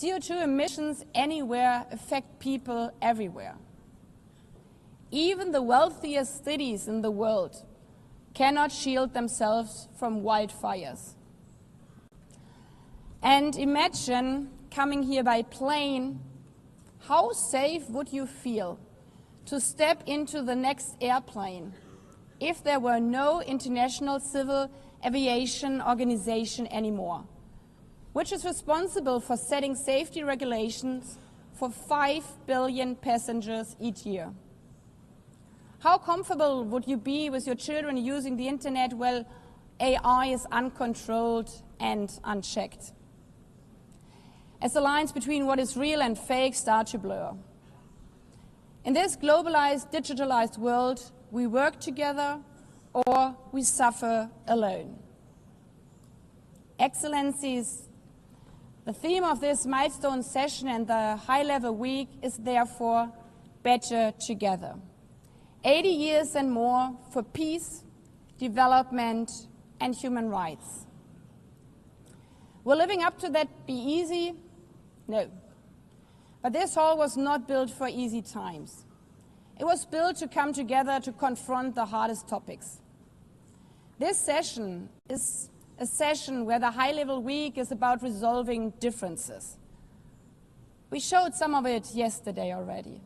CO2 emissions anywhere affect people everywhere. Even the wealthiest cities in the world cannot shield themselves from wildfires. And imagine coming here by plane. How safe would you feel to step into the next airplane if there were no International Civil Aviation Organization anymore, which is responsible for setting safety regulations for 5 billion passengers each year? How comfortable would you be with your children using the internet while AI is uncontrolled and unchecked? As the lines between what is real and fake start to blur. In this globalized, digitalized world, we work together or we suffer alone. Excellencies, the theme of this milestone session and the high-level week is therefore Better Together. 80 years and more for peace, development, and human rights. Will living up to that be easy? No. But this hall was not built for easy times. It was built to come together to confront the hardest topics. This session is a session where the high-level week is about resolving differences. We showed some of it yesterday already.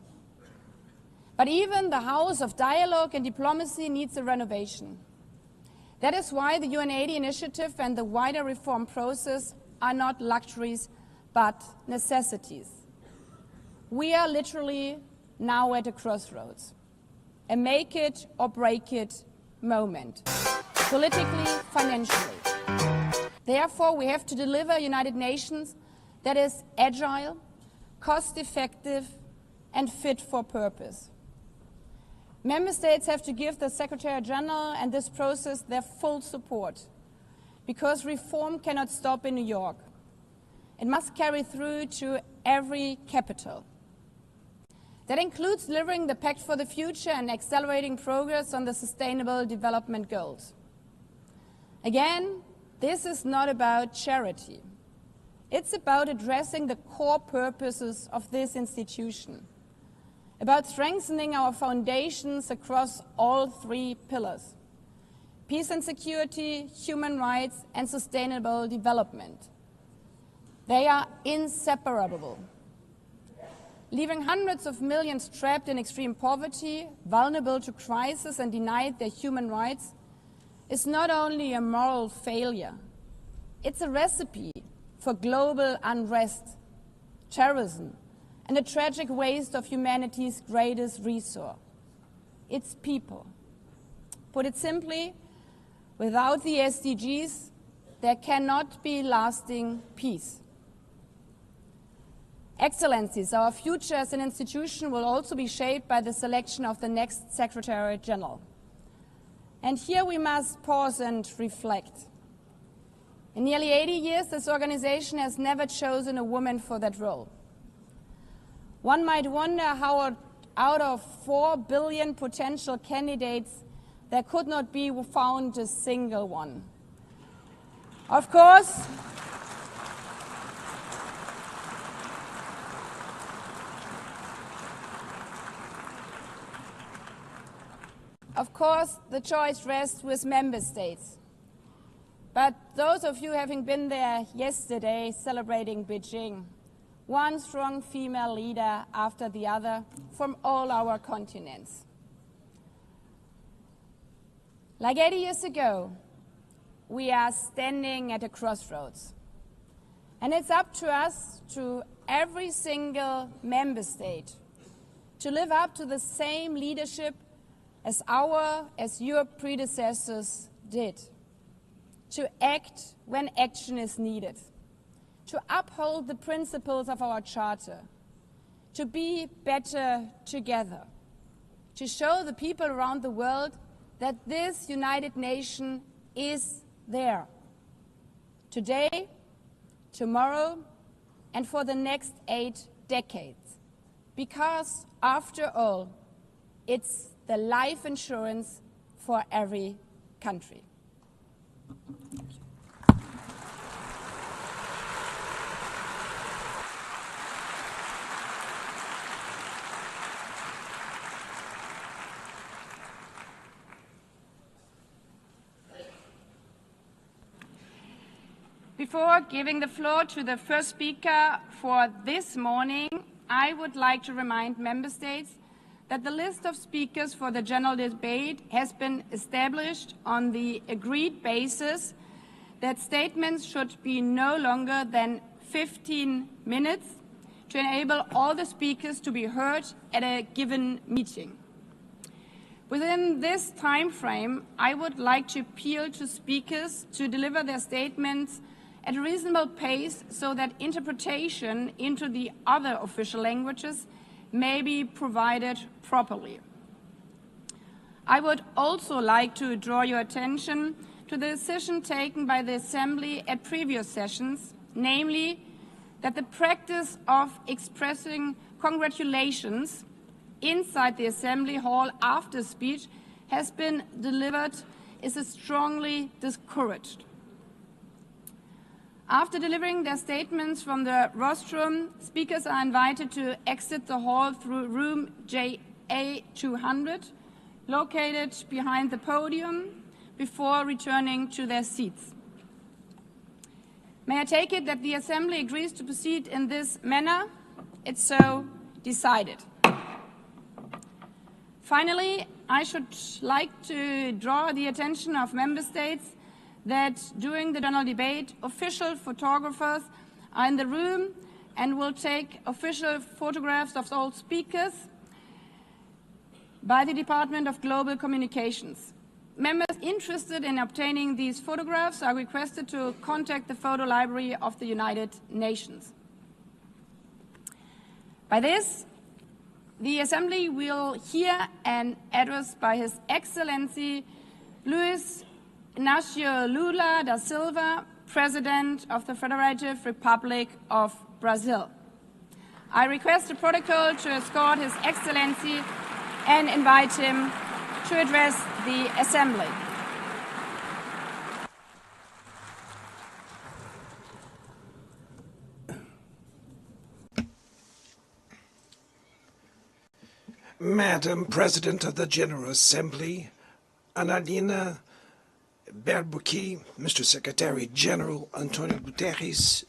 But even the House of Dialogue and Diplomacy needs a renovation. That is why the UN80 initiative and the wider reform process are not luxuries, but necessities. We are literally now at a crossroads, a make it or break it moment, politically, financially. Therefore, we have to deliver a United Nations that is agile, cost-effective, and fit for purpose. Member States have to give the Secretary General and this process their full support, because reform cannot stop in New York. It must carry through to every capital. That includes delivering the Pact for the Future and accelerating progress on the Sustainable Development Goals. Again, this is not about charity. It's about addressing the core purposes of this institution, about strengthening our foundations across all 3 pillars: peace and security, human rights, and sustainable development. They are inseparable. Leaving hundreds of millions trapped in extreme poverty, vulnerable to crisis, and denied their human rights is not only a moral failure, it's a recipe for global unrest, terrorism, and a tragic waste of humanity's greatest resource, its people. Put it simply, without the SDGs, there cannot be lasting peace. Excellencies, our future as an institution will also be shaped by the selection of the next Secretary General. And here we must pause and reflect. In nearly 80 years, this organization has never chosen a woman for that role. One might wonder how out of 4 billion potential candidates, there could not be found a single one. Of course, the choice rests with member states. But those of you having been there yesterday celebrating Beijing, one strong female leader after the other from all our continents. Like 80 years ago, we are standing at a crossroads. And it's up to us, to every single member state, to live up to the same leadership as your predecessors did, to act when action is needed, to uphold the principles of our Charter, to be better together, to show the people around the world that this United Nation is there, today, tomorrow, and for the next 8 decades. Because, after all, it's the life insurance for every country. Before giving the floor to the first speaker for this morning, I would like to remind Member States that the list of speakers for the general debate has been established on the agreed basis that statements should be no longer than 15 minutes to enable all the speakers to be heard at a given meeting. Within this time frame, I would like to appeal to speakers to deliver their statements at a reasonable pace so that interpretation into the other official languages may be provided properly. I would also like to draw your attention to the decision taken by the Assembly at previous sessions, namely that the practice of expressing congratulations inside the Assembly Hall after speech has been delivered is strongly discouraged. After delivering their statements from the rostrum, speakers are invited to exit the hall through room JA200, located behind the podium, before returning to their seats. May I take it that the Assembly agrees to proceed in this manner? It's so decided. Finally, I should like to draw the attention of Member States that during the general debate, official photographers are in the room and will take official photographs of all speakers by the Department of Global Communications. Members interested in obtaining these photographs are requested to contact the Photo Library of the United Nations. By this, the Assembly will hear an address by His Excellency Luiz Inácio Lula da Silva, President of the Federative Republic of Brazil. I request the protocol to escort His Excellency and invite him to address the Assembly. Madam President of the General Assembly, Analina Berbuki, Mr. Secretary General Antonio Guterres,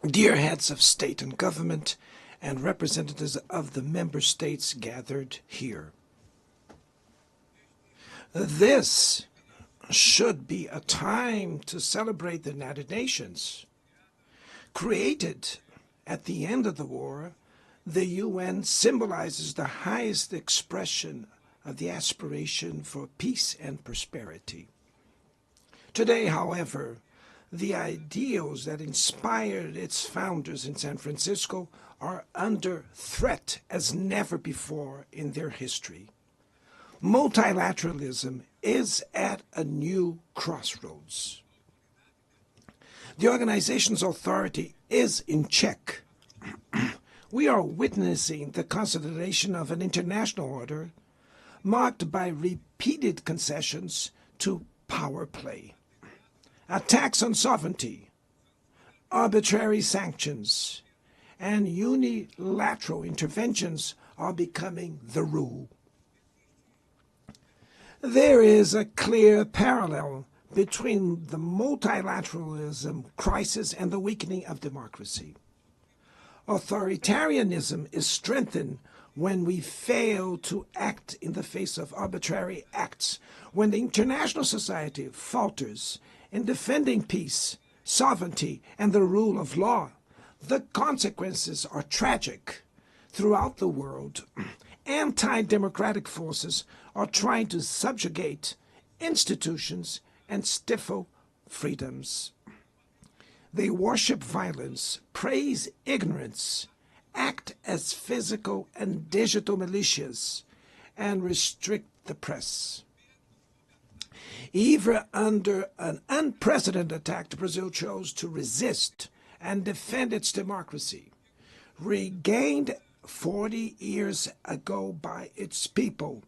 dear heads of state and government, and representatives of the member states gathered here. This should be a time to celebrate the United Nations. Created at the end of the war, the UN symbolizes the highest expression of the aspiration for peace and prosperity. Today, however, the ideals that inspired its founders in San Francisco are under threat as never before in their history. Multilateralism is at a new crossroads. The organization's authority is in check. We are witnessing the consolidation of an international order marked by repeated concessions to power play. Attacks on sovereignty, arbitrary sanctions, and unilateral interventions are becoming the rule. There is a clear parallel between the multilateralism crisis and the weakening of democracy. Authoritarianism is strengthened when we fail to act in the face of arbitrary acts, when the international society falters in defending peace, sovereignty, and the rule of law. The consequences are tragic. Throughout the world, anti-democratic forces are trying to subjugate institutions and stifle freedoms. They worship violence, praise ignorance, act as physical and digital militias, and restrict the press. Even under an unprecedented attack, Brazil chose to resist and defend its democracy, regained 40 years ago by its people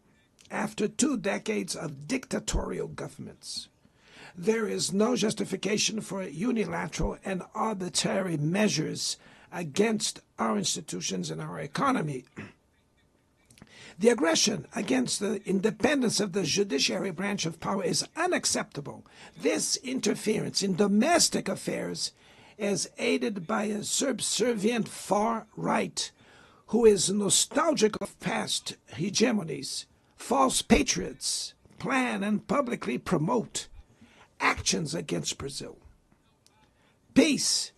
after 2 decades of dictatorial governments. There is no justification for unilateral and arbitrary measures against our institutions and our economy. The aggression against the independence of the judiciary branch of power is unacceptable. This interference in domestic affairs is aided by a subservient far right who is nostalgic of past hegemonies. False patriots plan and publicly promote actions against Brazil. Peace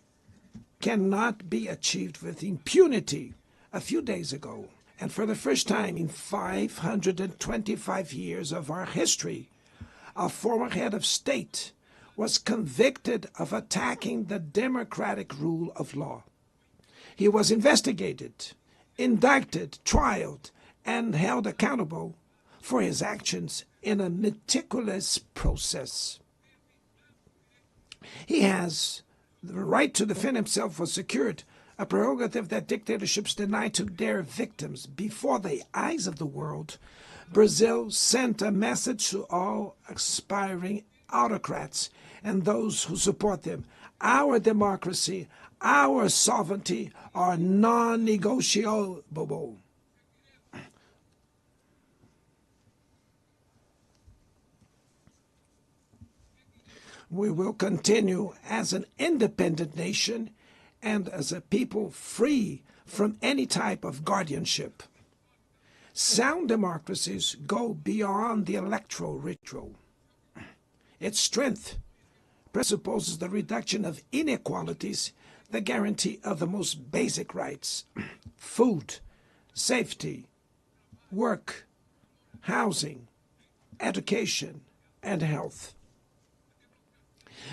cannot be achieved with impunity. A few days ago, and for the first time in 525 years of our history, a former head of state was convicted of attacking the democratic rule of law. He was investigated, indicted, trialed, and held accountable for his actions in a meticulous process. He has the right to defend himself was secured, a prerogative that dictatorships deny to their victims. Before the eyes of the world, Brazil sent a message to all aspiring autocrats and those who support them. Our democracy, our sovereignty are non-negotiable. We will continue as an independent nation and as a people free from any type of guardianship. Sound democracies go beyond the electoral ritual. Its strength presupposes the reduction of inequalities, the guarantee of the most basic rights: food, safety, work, housing, education, and health.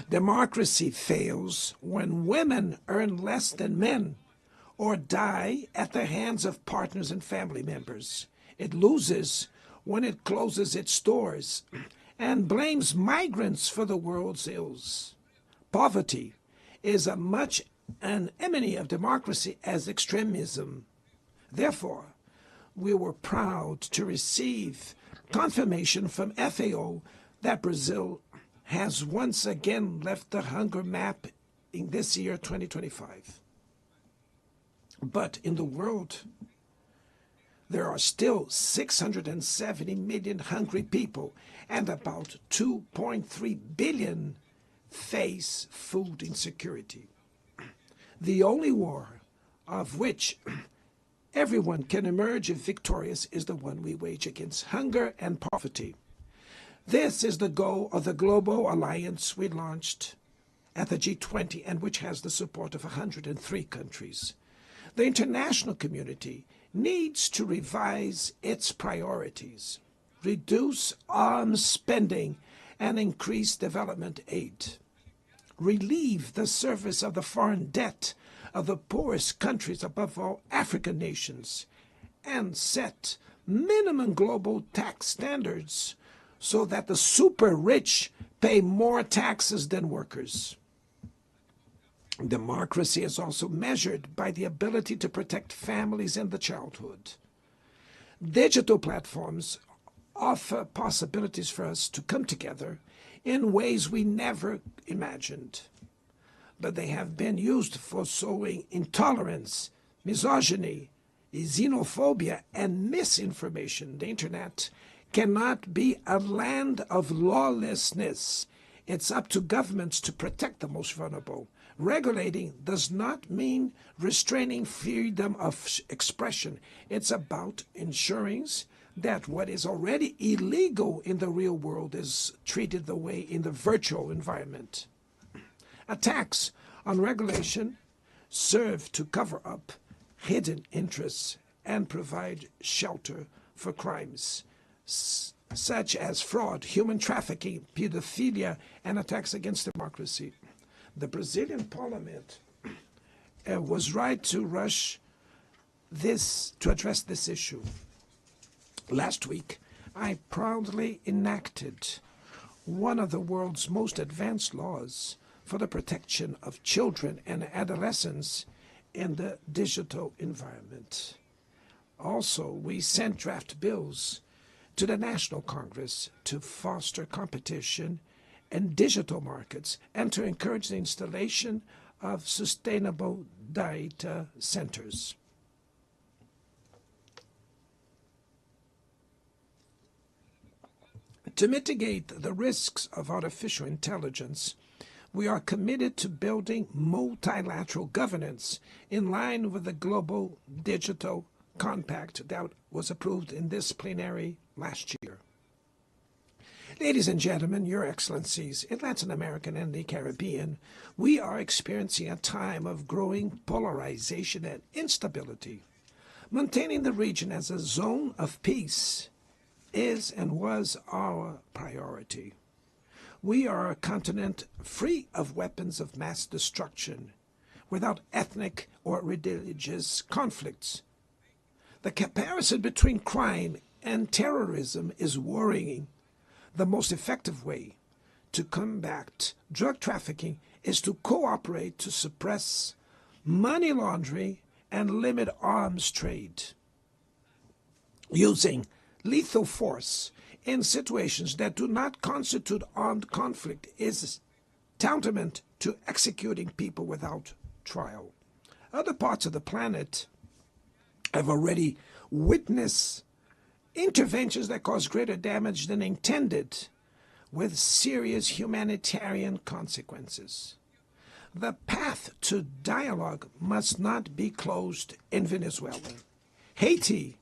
Democracy fails when women earn less than men or die at the hands of partners and family members. It loses when it closes its doors and blames migrants for the world's ills. Poverty is as much an enemy of democracy as extremism. Therefore, we were proud to receive confirmation from FAO that Brazil has once again left the hunger map in this year, 2025. But in the world, there are still 670 million hungry people, and about 2.3 billion face food insecurity. The only war of which everyone can emerge victorious is the one we wage against hunger and poverty. This is the goal of the global alliance we launched at the G20 and which has the support of 103 countries. The international community needs to revise its priorities, reduce arms spending, and increase development aid. Relieve the service of the foreign debt of the poorest countries, above all African nations, and set minimum global tax standards so that the super rich pay more taxes than workers. Democracy is also measured by the ability to protect families and the childhood. Digital platforms offer possibilities for us to come together in ways we never imagined. But they have been used for sowing intolerance, misogyny, xenophobia, and misinformation. The internet cannot be a land of lawlessness. It's up to governments to protect the most vulnerable. Regulating does not mean restraining freedom of expression. It's about ensuring that what is already illegal in the real world is treated the way in the virtual environment. Attacks on regulation serve to cover up hidden interests and provide shelter for crimes such as fraud, human trafficking, pedophilia, and attacks against democracy. The Brazilian parliament was right to rush to address this issue. Last week, I proudly enacted one of the world's most advanced laws for the protection of children and adolescents in the digital environment. Also, we sent draft bills to the National Congress to foster competition in digital markets and to encourage the installation of sustainable data centers. To mitigate the risks of artificial intelligence, we are committed to building multilateral governance in line with the Global Digital Compact that was approved in this plenary last year. Ladies and gentlemen, Your Excellencies, in Latin America and the Caribbean, we are experiencing a time of growing polarization and instability. Maintaining the region as a zone of peace is and was our priority. We are a continent free of weapons of mass destruction, without ethnic or religious conflicts. The comparison between crime and terrorism is worrying. The most effective way to combat drug trafficking is to cooperate to suppress money laundering and limit arms trade. Using lethal force in situations that do not constitute armed conflict is tantamount to executing people without trial. Other parts of the planet have already witnessed interventions that cause greater damage than intended, with serious humanitarian consequences. The path to dialogue must not be closed in Venezuela. Haiti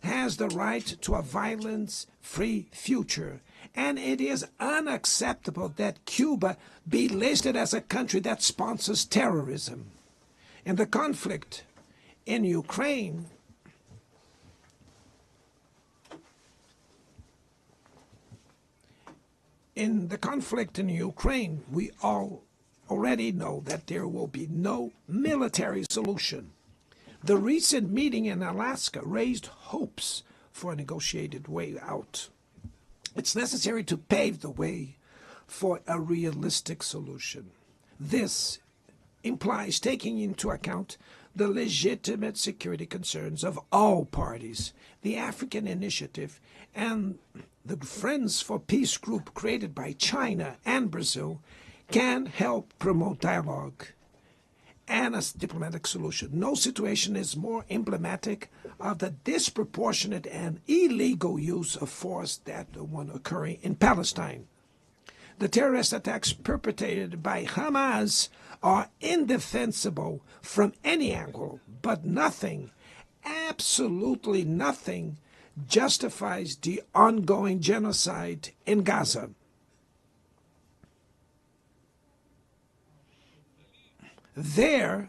has the right to a violence-free future, and it is unacceptable that Cuba be listed as a country that sponsors terrorism. In the conflict in Ukraine, we all already know that there will be no military solution. The recent meeting in Alaska raised hopes for a negotiated way out. It's necessary to pave the way for a realistic solution. This implies taking into account the legitimate security concerns of all parties. The African Initiative and the Friends for Peace group created by China and Brazil can help promote dialogue and a diplomatic solution. No situation is more emblematic of the disproportionate and illegal use of force than the one occurring in Palestine. The terrorist attacks perpetrated by Hamas are indefensible from any angle, but nothing, absolutely nothing, justifies the ongoing genocide in Gaza. There,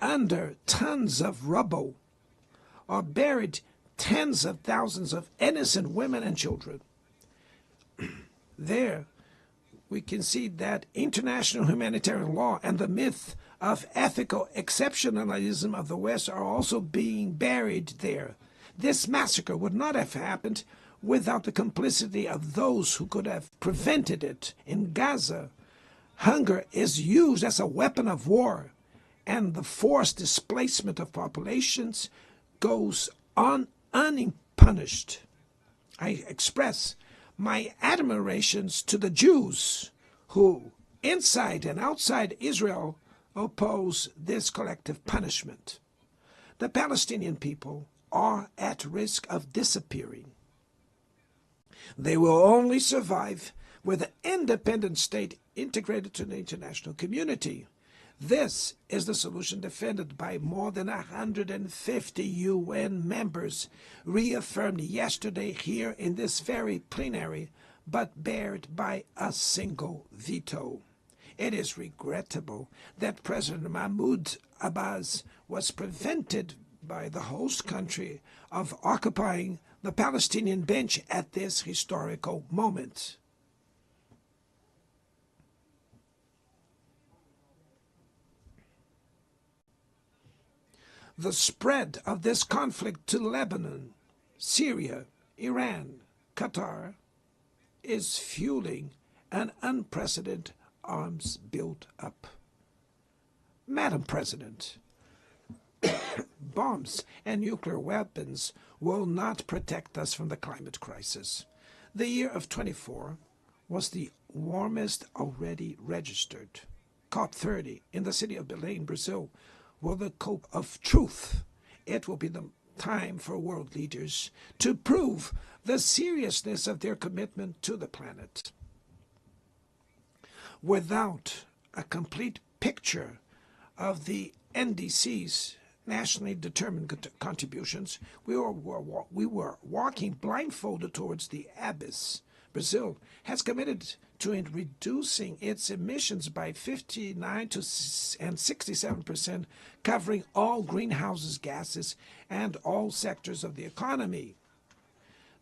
under tons of rubble, are buried tens of thousands of innocent women and children. There, we can see that international humanitarian law and the myth of ethical exceptionalism of the West are also being buried there. This massacre would not have happened without the complicity of those who could have prevented it. In Gaza, hunger is used as a weapon of war, and the forced displacement of populations goes on unpunished. I express my admirations to the Jews who, inside and outside Israel, oppose this collective punishment. The Palestinian people are at risk of disappearing. They will only survive with an independent state integrated to the international community. This is the solution defended by more than 150 UN members, reaffirmed yesterday here in this very plenary, but barred by a single veto. It is regrettable that President Mahmoud Abbas was prevented by the host country of occupying the Palestinian bench at this historical moment. The spread of this conflict to Lebanon, Syria, Iran, Qatar is fueling an unprecedented arms build-up. Madam President, bombs and nuclear weapons will not protect us from the climate crisis. The year of 24 was the warmest already registered. COP30 in the city of Belém, Brazil, will the cope of truth. It will be the time for world leaders to prove the seriousness of their commitment to the planet. Without a complete picture of the NDC's nationally determined contributions, we were walking blindfolded towards the abyss. Brazil has committed to reducing its emissions by 59 and 67%, covering all greenhouse gases and all sectors of the economy.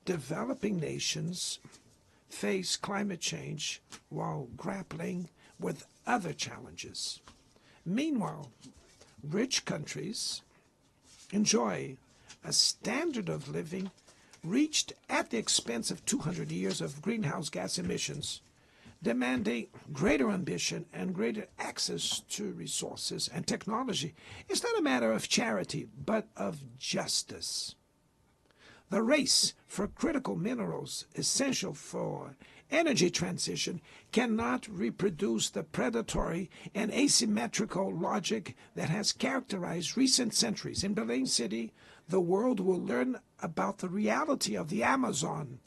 Developing nations face climate change while grappling with other challenges. Meanwhile, rich countries enjoy a standard of living reached at the expense of 200 years of greenhouse gas emissions, demanding greater ambition and greater access to resources and technology. It's not a matter of charity, but of justice. The race for critical minerals essential for energy transition cannot reproduce the predatory and asymmetrical logic that has characterized recent centuries. In Belém City, the world will learn about the reality of the Amazon.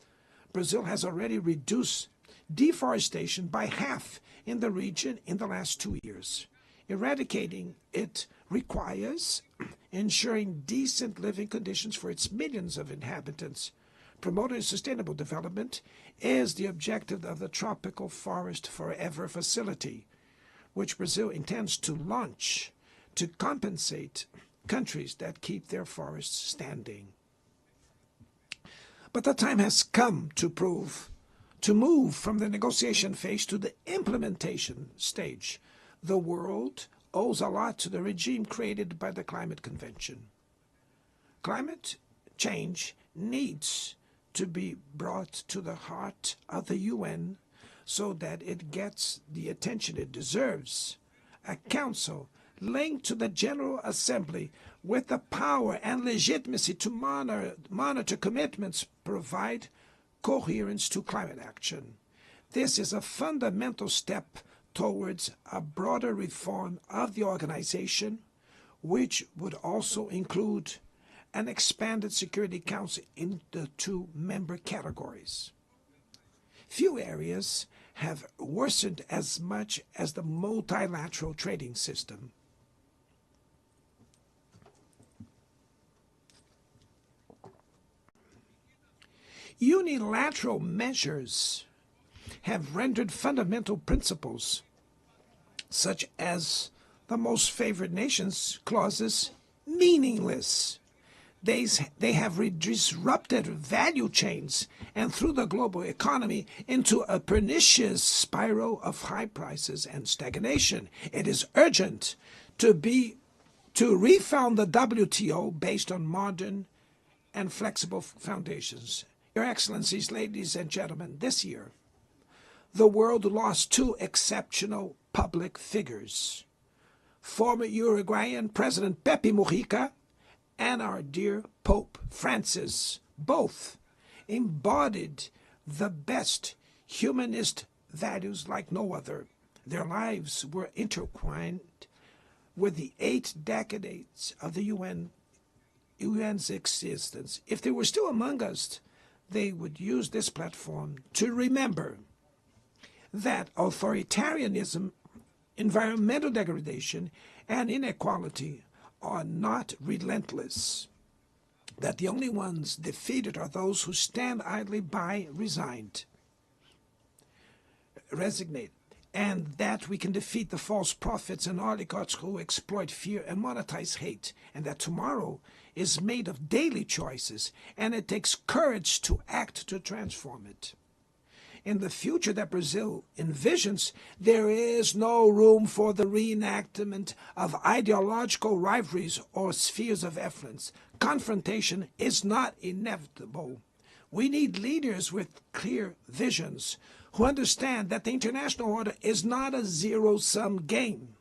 Brazil has already reduced deforestation by half in the region in the last 2 years. Eradicating it requires ensuring decent living conditions for its millions of inhabitants. Promoting sustainable development is the objective of the Tropical Forest Forever facility, which Brazil intends to launch to compensate countries that keep their forests standing. But the time has come to move from the negotiation phase to the implementation stage. The world owes a lot to the regime created by the Climate Convention. Climate change needs to be brought to the heart of the UN so that it gets the attention it deserves. A council linked to the General Assembly with the power and legitimacy to monitor commitments provide coherence to climate action. This is a fundamental step towards a broader reform of the organization, which would also include an expanded Security Council in the 2 member categories. Few areas have worsened as much as the multilateral trading system. Unilateral measures have rendered fundamental principles, such as the most favored nations clauses, meaningless. They have disrupted value chains and threw the global economy into a pernicious spiral of high prices and stagnation. It is urgent to refound the WTO based on modern and flexible foundations. Your Excellencies, ladies and gentlemen, this year, the world lost 2 exceptional public figures. Former Uruguayan President Pepe Mujica and our dear Pope Francis, both embodied the best humanist values like no other. Their lives were intertwined with the 8 decades of the UN's existence. If they were still among us, they would use this platform to remember that authoritarianism, environmental degradation, and inequality are not relentless, that the only ones defeated are those who stand idly by, resigned, and that we can defeat the false prophets and oligarchs who exploit fear and monetize hate, and that tomorrow is made of daily choices, and it takes courage to act to transform it. In the future that Brazil envisions, there is no room for the reenactment of ideological rivalries or spheres of influence. Confrontation is not inevitable. We need leaders with clear visions who understand that the international order is not a zero-sum game.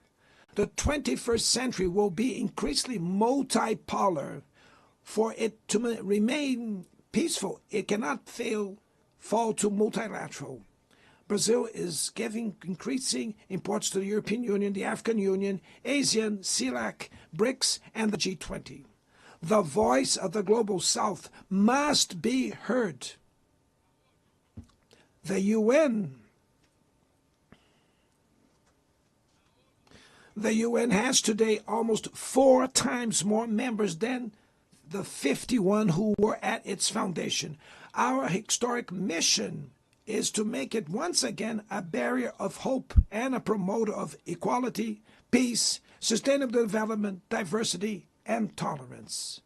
The 21st century will be increasingly multipolar. For it to remain peaceful, it cannot fall to multilateral. Brazil is giving increasing importance to the European Union, the African Union, ASEAN, CELAC, BRICS, and the G20. The voice of the Global South must be heard. The UN has today almost 4 times more members than the 51 who were at its foundation. Our historic mission is to make it once again a barrier of hope and a promoter of equality, peace, sustainable development, diversity, and tolerance.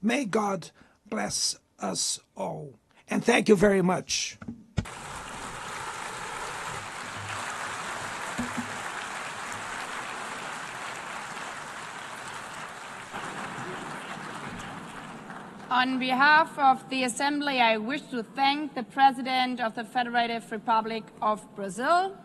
May God bless us all. And thank you very much. On behalf of the Assembly, I wish to thank the President of the Federative Republic of Brazil,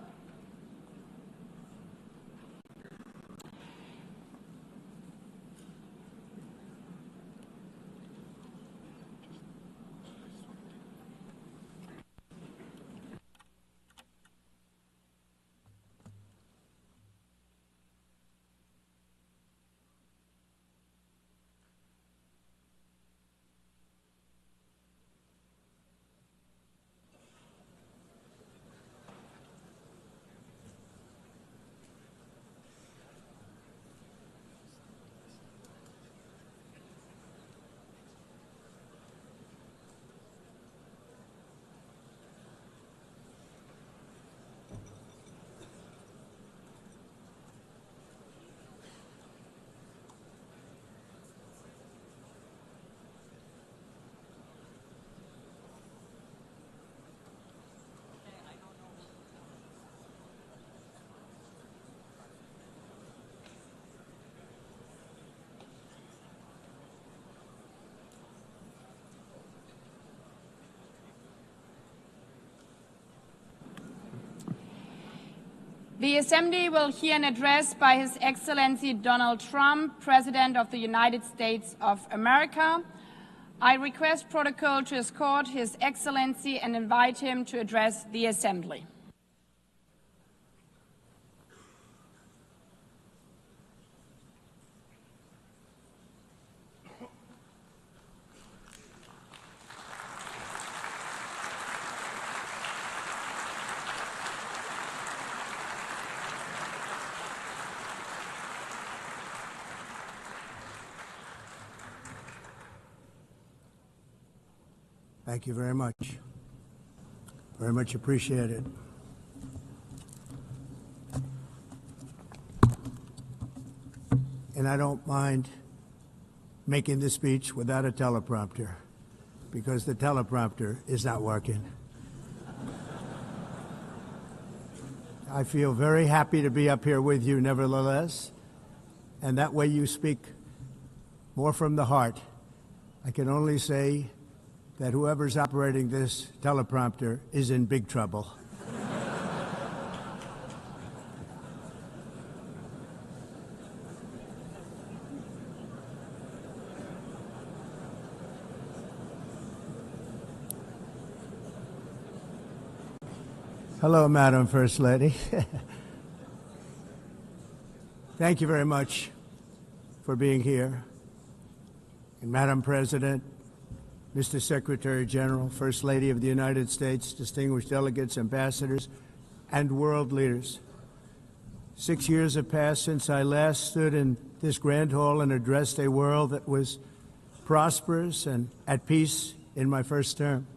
The Assembly will hear an address by His Excellency Donald Trump, President of the United States of America. I request protocol to escort His Excellency and invite him to address the Assembly. Thank you very much. Very much appreciated. And I don't mind making this speech without a teleprompter, because the teleprompter is not working. I feel very happy to be up here with you nevertheless, and that way you speak more from the heart. I can only say that whoever's operating this teleprompter is in big trouble. Hello, Madam First Lady. Thank you very much for being here. And Madam President, Mr. Secretary General, First Lady of the United States, distinguished delegates, ambassadors, and world leaders. 6 years have passed since I last stood in this grand hall and addressed a world that was prosperous and at peace in my first term.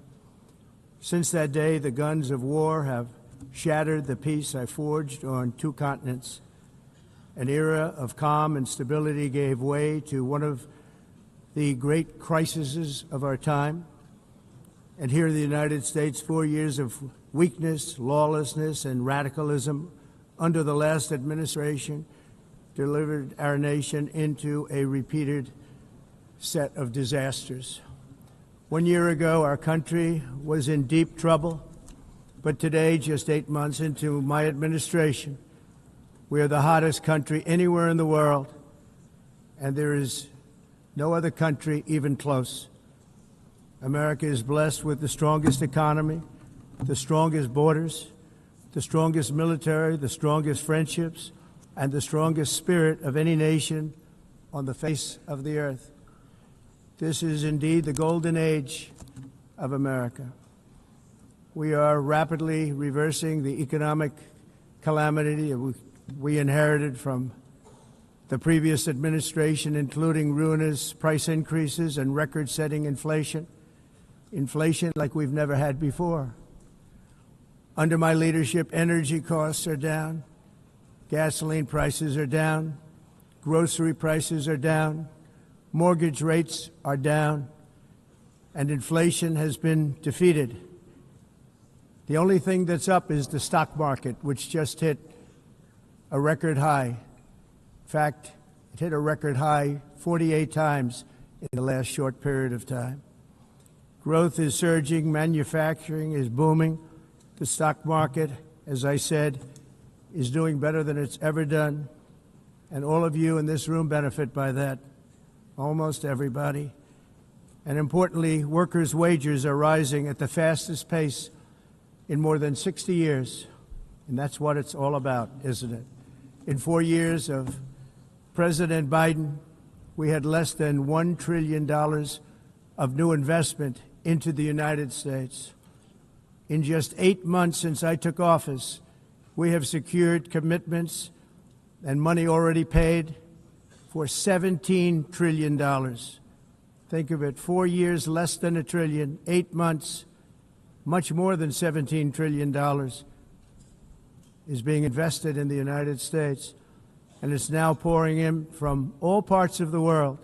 Since that day, the guns of war have shattered the peace I forged on 2 continents. An era of calm and stability gave way to one of the great crises of our time. And here in the United States, 4 years of weakness, lawlessness, and radicalism under the last administration delivered our nation into a repeated set of disasters. 1 year ago, our country was in deep trouble, but today, just 8 months into my administration, we are the hottest country anywhere in the world, and there is no other country even close. America is blessed with the strongest economy, the strongest borders, the strongest military, the strongest friendships, and the strongest spirit of any nation on the face of the earth. This is indeed the golden age of America. We are rapidly reversing the economic calamity we inherited from the previous administration, including ruinous price increases and record-setting inflation like we've never had before. Under my leadership, energy costs are down, gasoline prices are down, grocery prices are down, mortgage rates are down, and inflation has been defeated. The only thing that's up is the stock market, which just hit a record high. In fact, it hit a record high 48 times in the last short period of time. Growth is surging, manufacturing is booming. The stock market, as I said, is doing better than it's ever done. And all of you in this room benefit by that, almost everybody. And importantly, workers' wages are rising at the fastest pace in more than 60 years. And that's what it's all about, isn't it? In 4 years of President Biden, we had less than $1 trillion of new investment into the United States. In just 8 months since I took office, we have secured commitments and money already paid for $17 trillion. Think of it, 4 years, less than $1 trillion, 8 months, much more than $17 trillion is being invested in the United States, and it's now pouring in from all parts of the world.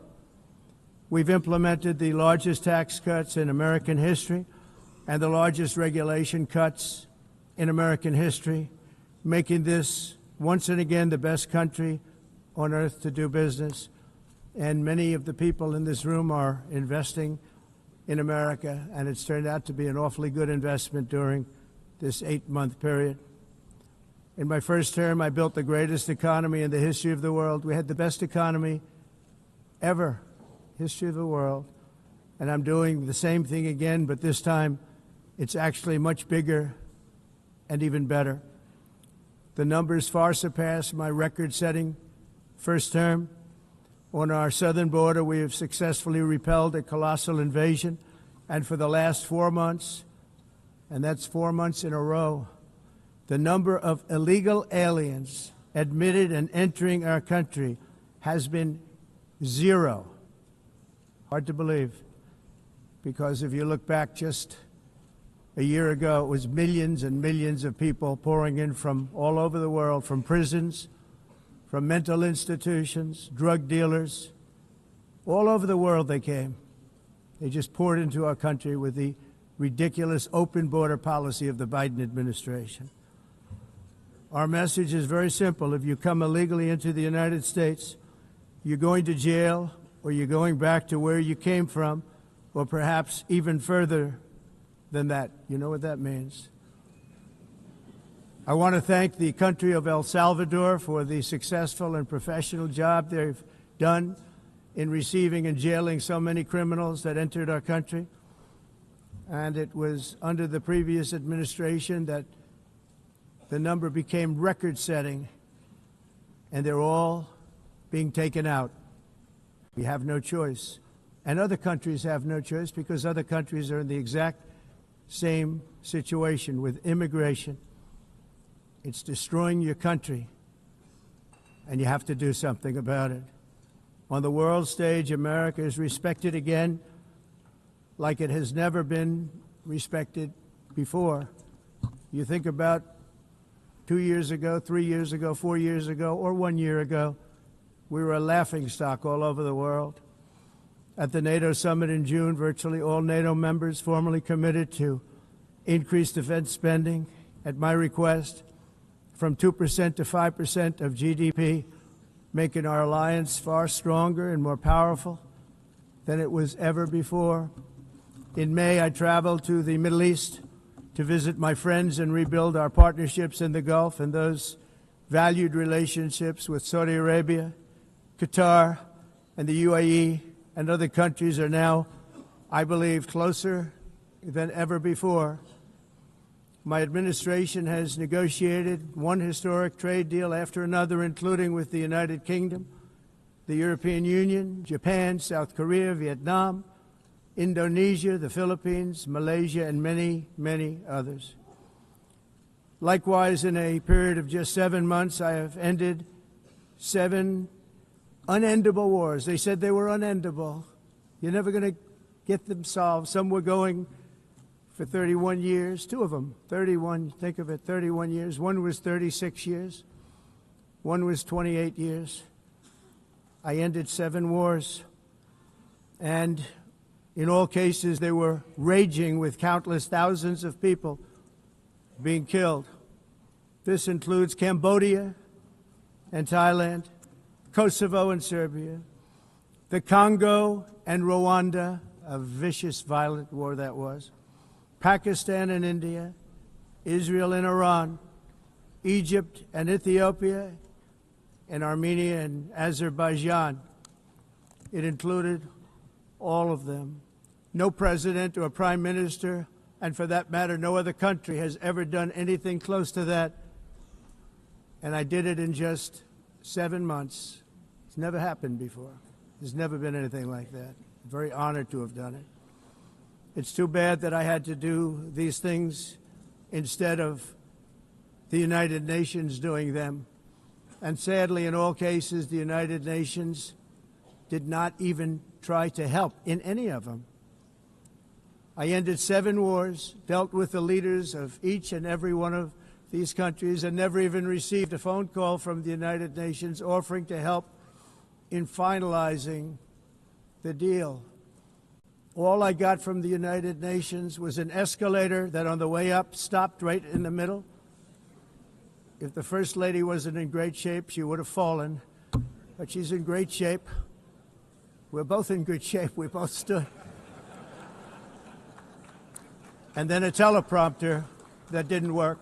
We've implemented the largest tax cuts in American history and the largest regulation cuts in American history, making this once and again the best country on earth to do business. And many of the people in this room are investing in America, and it's turned out to be an awfully good investment during this 8-month period. In my first term, I built the greatest economy in the history of the world. We had the best economy ever, history of the world. And I'm doing the same thing again, but this time it's actually much bigger and even better. The numbers far surpass my record-setting first term. On our southern border, we have successfully repelled a colossal invasion. And for the last 4 months, and that's 4 months in a row, the number of illegal aliens admitted and entering our country has been 0. Hard to believe, because if you look back just a year ago, it was millions and millions of people pouring in from all over the world, from prisons, from mental institutions, drug dealers. All over the world they came. They just poured into our country with the ridiculous open border policy of the Biden administration. Our message is very simple. If you come illegally into the United States, you're going to jail, or you're going back to where you came from, or perhaps even further than that. You know what that means. I want to thank the country of El Salvador for the successful and professional job they've done in receiving and jailing so many criminals that entered our country. And it was under the previous administration that the number became record-setting, and they're all being taken out. We have no choice. And other countries have no choice, because other countries are in the exact same situation with immigration. It's destroying your country, and you have to do something about it. On the world stage, America is respected again like it has never been respected before. You think about 2 years ago, 3 years ago, 4 years ago, or 1 year ago, we were a laughingstock all over the world. At the NATO summit in June, virtually all NATO members formally committed to increase defense spending, at my request, from 2% to 5% of GDP, making our alliance far stronger and more powerful than it was ever before. In May, I traveled to the Middle East to visit my friends and rebuild our partnerships in the Gulf and those valued relationships with Saudi Arabia, Qatar, and the UAE, and other countries are now, I believe, closer than ever before. My administration has negotiated one historic trade deal after another, including with the United Kingdom, the European Union, Japan, South Korea, Vietnam, Indonesia, the Philippines, Malaysia, and many, many others. Likewise, in a period of just 7 months, I have ended 7 unendable wars. They said they were unendable. You're never going to get them solved. Some were going for 31 years, 2 of them, 31, think of it, 31 years. One was 36 years. One was 28 years. I ended 7 wars. And in all cases, they were raging with countless thousands of people being killed. This includes Cambodia and Thailand, Kosovo and Serbia, the Congo and Rwanda, a vicious, violent war that was, Pakistan and India, Israel and Iran, Egypt and Ethiopia, and Armenia and Azerbaijan. It included all of them. No president or prime minister, and for that matter, no other country has ever done anything close to that. And I did it in just 7 months. It's never happened before. There's never been anything like that. I'm very honored to have done it. It's too bad that I had to do these things instead of the United Nations doing them. And sadly, in all cases, the United Nations did not even try to help in any of them. I ended 7 wars, dealt with the leaders of each and every one of these countries, and never even received a phone call from the United Nations offering to help in finalizing the deal. All I got from the United Nations was an escalator that on the way up stopped right in the middle. If the First Lady wasn't in great shape, she would have fallen, but she's in great shape. We're both in good shape. We both stood. And then a teleprompter that didn't work.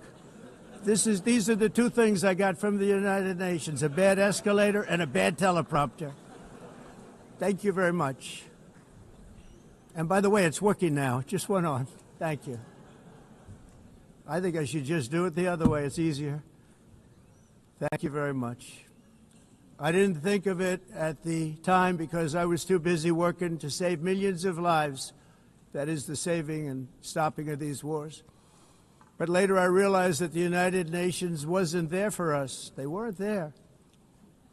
These are the 2 things I got from the United Nations, a bad escalator and a bad teleprompter. Thank you very much. And by the way, it's working now. It just went on. Thank you. I think I should just do it the other way. It's easier. Thank you very much. I didn't think of it at the time because I was too busy working to save millions of lives. That is the saving and stopping of these wars. But later I realized that the United Nations wasn't there for us. They weren't there.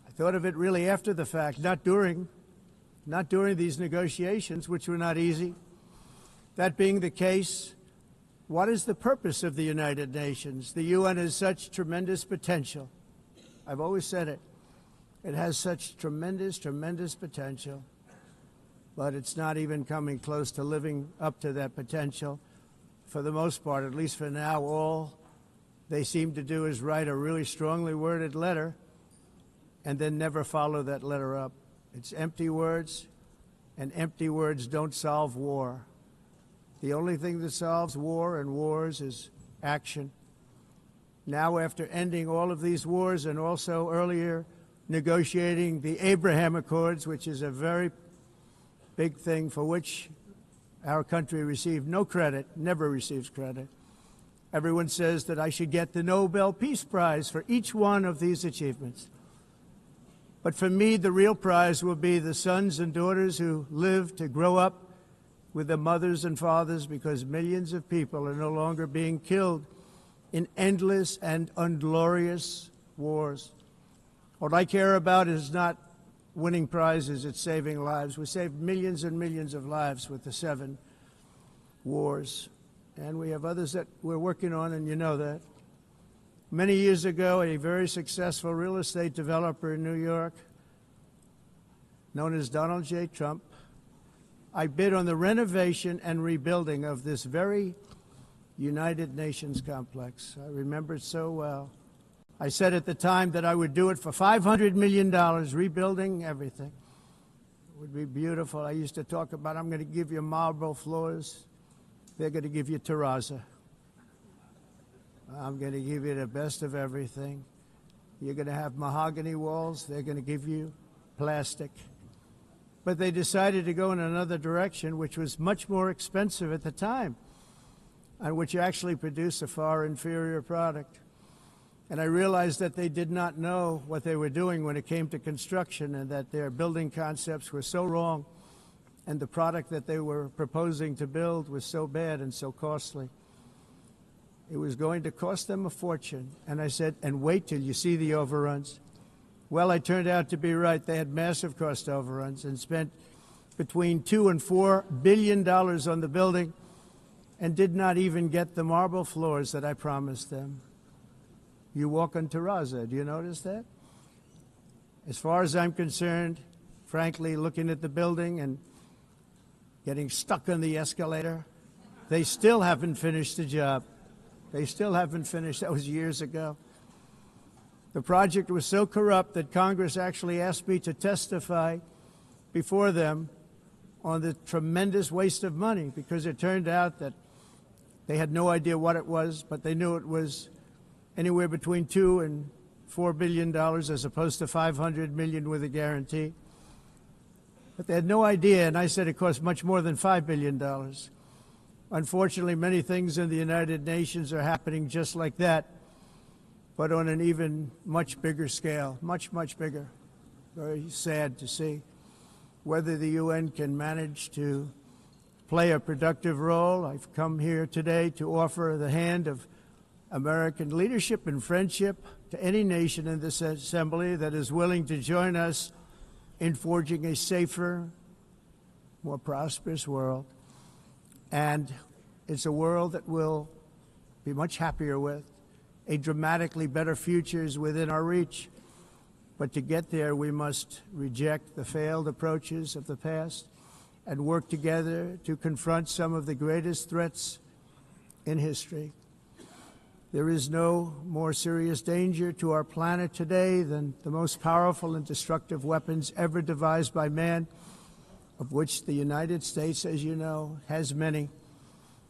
I thought of it really after the fact, not during these negotiations, which were not easy. That being the case, what is the purpose of the United Nations? The UN has such tremendous potential. I've always said it. It has such tremendous, tremendous potential, but it's not even coming close to living up to that potential. For the most part, at least for now, all they seem to do is write a really strongly worded letter and then never follow that letter up. It's empty words, and empty words don't solve war. The only thing that solves war and wars is action. Now, after ending all of these wars and also earlier negotiating the Abraham Accords, which is a very big thing for which our country received no credit, never receives credit. Everyone says that I should get the Nobel Peace Prize for each one of these achievements. But for me, the real prize will be the sons and daughters who live to grow up with their mothers and fathers, because millions of people are no longer being killed in endless and unglorious wars. What I care about is not winning prizes, it's saving lives. We saved millions and millions of lives with the 7 wars. And we have others that we're working on, and you know that. Many years ago, a very successful real estate developer in New York, known as Donald J. Trump, I bid on the renovation and rebuilding of this very United Nations complex. I remember it so well. I said at the time that I would do it for $500 million, rebuilding everything. It would be beautiful. I used to talk about, I'm going to give you marble floors. They're going to give you terrazzo. I'm going to give you the best of everything. You're going to have mahogany walls. They're going to give you plastic. But they decided to go in another direction, which was much more expensive at the time, and which actually produced a far inferior product. And I realized that they did not know what they were doing when it came to construction, and that their building concepts were so wrong, and the product that they were proposing to build was so bad and so costly. It was going to cost them a fortune. And I said, and wait till you see the overruns. Well, I turned out to be right. They had massive cost overruns and spent between $2 and $4 billion on the building and did not even get the marble floors that I promised them. You walk on terrazzo. Do you notice that? As far as I'm concerned, frankly, looking at the building and getting stuck on the escalator, they still haven't finished the job. They still haven't finished. That was years ago. The project was so corrupt that Congress actually asked me to testify before them on the tremendous waste of money, because it turned out that they had no idea what it was, but they knew it was anywhere between $2 and $4 billion as opposed to $500 million with a guarantee. But they had no idea, and I said it cost much more than $5 billion. Unfortunately, many things in the United Nations are happening just like that, but on an even much bigger scale, much, much bigger. Very sad to see. Whether the UN can manage to play a productive role, I've come here today to offer the hand of American leadership and friendship to any nation in this assembly that is willing to join us in forging a safer, more prosperous world. And it's a world that we'll be much happier with. A dramatically better future is within our reach. But to get there, we must reject the failed approaches of the past and work together to confront some of the greatest threats in history. There is no more serious danger to our planet today than the most powerful and destructive weapons ever devised by man, of which the United States, as you know, has many.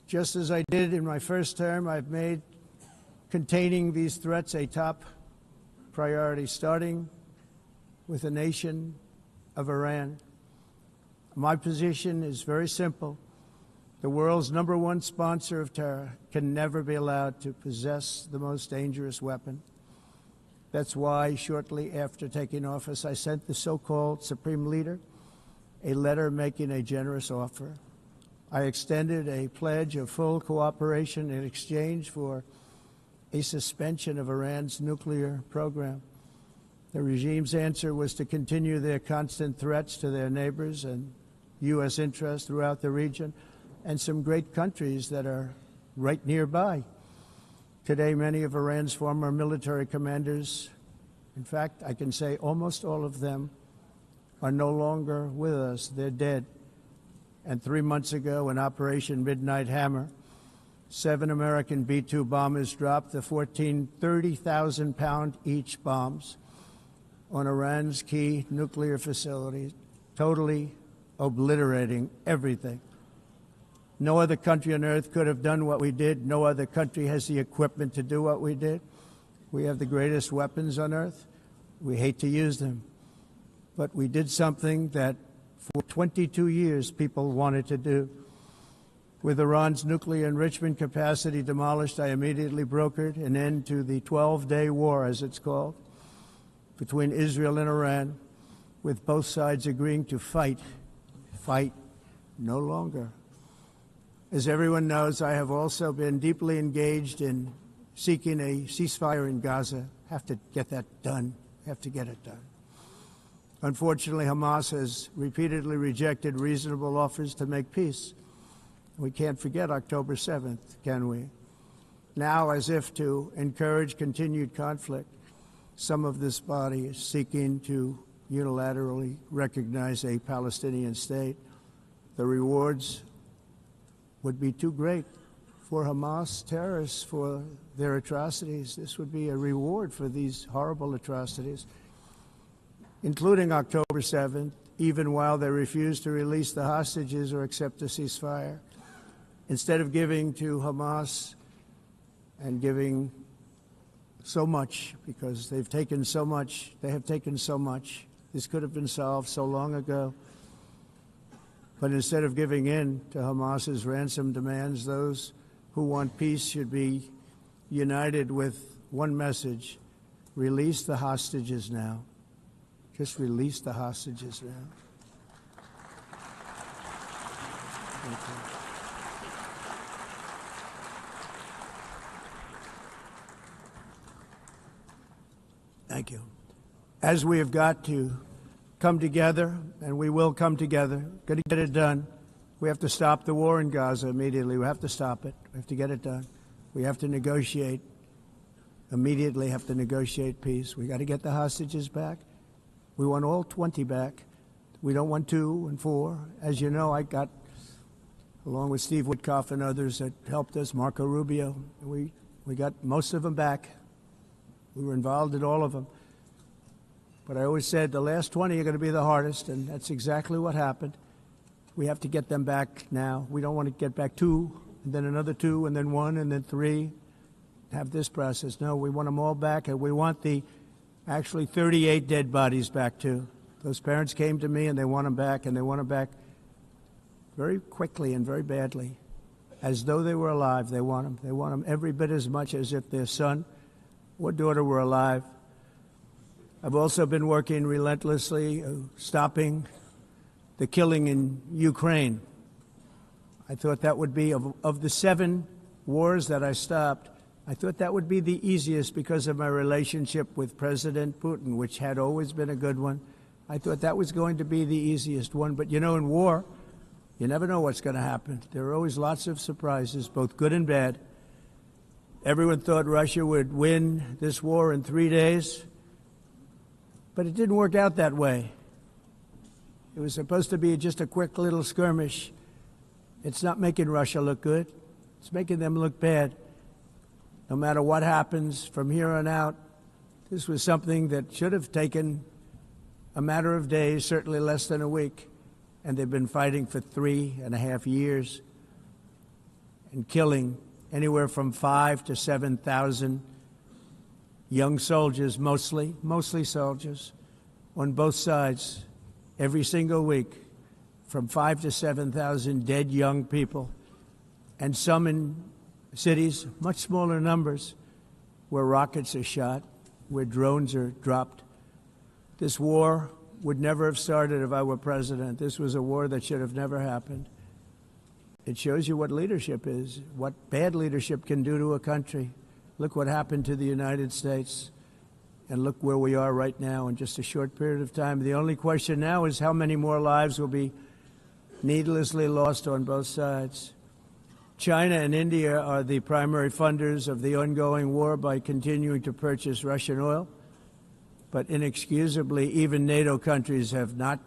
Just as I did in my first term, I've made containing these threats a top priority, starting with the nation of Iran. My position is very simple. The world's #1 sponsor of terror can never be allowed to possess the most dangerous weapon. That's why, shortly after taking office, I sent the so-called Supreme Leader a letter making a generous offer. I extended a pledge of full cooperation in exchange for a suspension of Iran's nuclear program. The regime's answer was to continue their constant threats to their neighbors and U.S. interests throughout the region, and some great countries that are right nearby. Today, many of Iran's former military commanders, in fact, I can say almost all of them, are no longer with us. They're dead. And 3 months ago, in Operation Midnight Hammer, 7 American B-2 bombers dropped the 14 30,000-pound each bombs on Iran's key nuclear facilities, totally obliterating everything. No other country on earth could have done what we did. No other country has the equipment to do what we did. We have the greatest weapons on earth. We hate to use them. But we did something that for 22 years people wanted to do. With Iran's nuclear enrichment capacity demolished, I immediately brokered an end to the 12-day war, as it's called, between Israel and Iran, with both sides agreeing to fight no longer. As everyone knows, I have also been deeply engaged in seeking a ceasefire in Gaza. Have to get that done. Have to get it done. Unfortunately, Hamas has repeatedly rejected reasonable offers to make peace. We can't forget October 7th, can we? Now, as if to encourage continued conflict, some of this body is seeking to unilaterally recognize a Palestinian state. The rewards would be too great for Hamas terrorists for their atrocities. This would be a reward for these horrible atrocities, including October 7th, even while they refuse to release the hostages or accept a ceasefire. Instead of giving to Hamas and giving so much, because they've taken so much, they have taken so much. This could have been solved so long ago. But instead of giving in to Hamas's ransom demands, those who want peace should be united with one message: release the hostages now. Just release the hostages now. Thank you. Thank you. As we have got to come together, and we will come together, got to get it done. We have to stop the war in Gaza immediately. We have to stop it. We have to get it done. We have to negotiate. Immediately have to negotiate peace. We got to get the hostages back. We want all 20 back. We don't want 2 and 4. As you know, I got, along with Steve Witkoff and others that helped us, Marco Rubio, we got most of them back. We were involved in all of them. But I always said the last 20 are going to be the hardest, and that's exactly what happened. We have to get them back now. We don't want to get back 2, and then another 2, and then 1, and then 3. Have this process. No, we want them all back, and we want the actually 38 dead bodies back too. Those parents came to me and they want them back, and they want them back very quickly and very badly, as though they were alive. They want them. They want them every bit as much as if their son or daughter were alive. I've also been working relentlessly, stopping the killing in Ukraine. I thought that would be, of the 7 wars that I stopped, I thought that would be the easiest because of my relationship with President Putin, which had always been a good one. I thought that was going to be the easiest one. But, you know, in war, you never know what's going to happen. There are always lots of surprises, both good and bad. Everyone thought Russia would win this war in 3 days, but it didn't work out that way. It was supposed to be just a quick little skirmish. It's not making Russia look good. It's making them look bad. No matter what happens from here on out, this was something that should have taken a matter of days, certainly less than a week. And they've been fighting for 3.5 years and killing anywhere from 5,000 to 7,000 young soldiers, mostly soldiers, on both sides, every single week, from 5,000 to 7,000 dead young people, and some in cities, much smaller numbers, where rockets are shot, where drones are dropped. This war would never have started if I were president. This was a war that should have never happened. It shows you what leadership is, what bad leadership can do to a country. Look what happened to the United States, and look where we are right now in just a short period of time. The only question now is how many more lives will be needlessly lost on both sides. China and India are the primary funders of the ongoing war by continuing to purchase Russian oil. But inexcusably, even NATO countries have not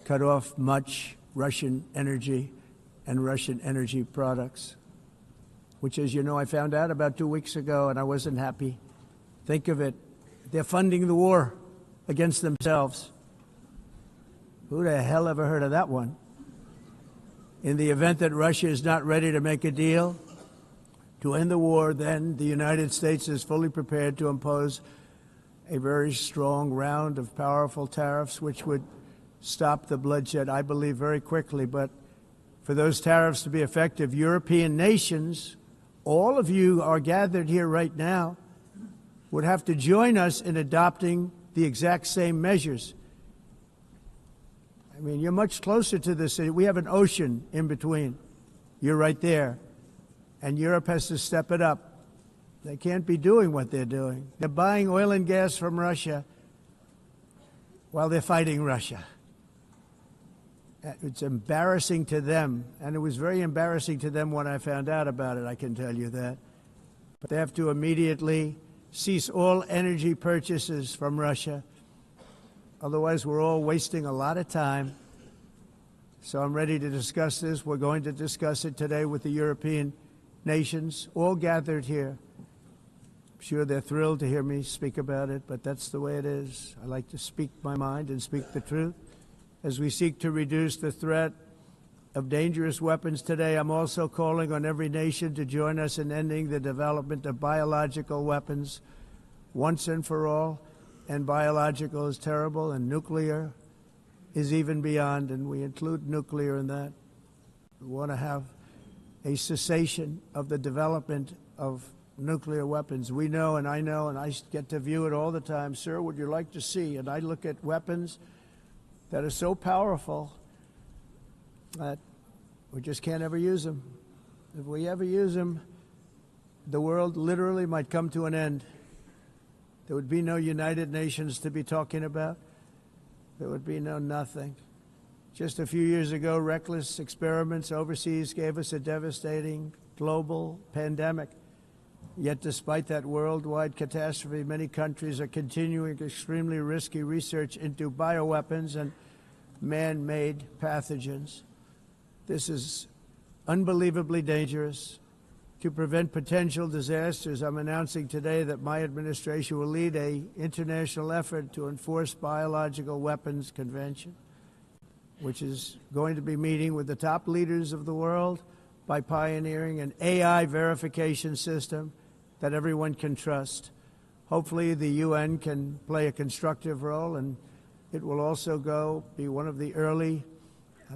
cut off much Russian energy and Russian energy products, which, as you know, I found out about 2 weeks ago, and I wasn't happy. Think of it. They're funding the war against themselves. Who the hell ever heard of that one? In the event that Russia is not ready to make a deal to end the war, then the United States is fully prepared to impose a very strong round of powerful tariffs, which would stop the bloodshed, I believe, very quickly. But for those tariffs to be effective, European nations, all of you are gathered here right now, would have to join us in adopting the exact same measures. I mean, you're much closer to the city. We have an ocean in between. You're right there. And Europe has to step it up. They can't be doing what they're doing. They're buying oil and gas from Russia while they're fighting Russia. It's embarrassing to them, and it was very embarrassing to them when I found out about it, I can tell you that. But they have to immediately cease all energy purchases from Russia. Otherwise, we're all wasting a lot of time. So I'm ready to discuss this. We're going to discuss it today with the European nations, all gathered here. I'm sure they're thrilled to hear me speak about it, but that's the way it is. I like to speak my mind and speak the truth. As we seek to reduce the threat of dangerous weapons today, I'm also calling on every nation to join us in ending the development of biological weapons once and for all. And biological is terrible, and nuclear is even beyond, and we include nuclear in that. We want to have a cessation of the development of nuclear weapons. We know, and I get to view it all the time. Sir, would you like to see? And I look at weapons that are so powerful that we just can't ever use them. If we ever use them, the world literally might come to an end. There would be no United Nations to be talking about. There would be no nothing. Just a few years ago, reckless experiments overseas gave us a devastating global pandemic. Yet despite that worldwide catastrophe, many countries are continuing extremely risky research into bioweapons and man-made pathogens. This is unbelievably dangerous. To prevent potential disasters, I'm announcing today that my administration will lead an international effort to enforce Biological Weapons Convention, which is going to be meeting with the top leaders of the world by pioneering an AI verification system that everyone can trust. Hopefully the UN can play a constructive role, and it will also be one of the early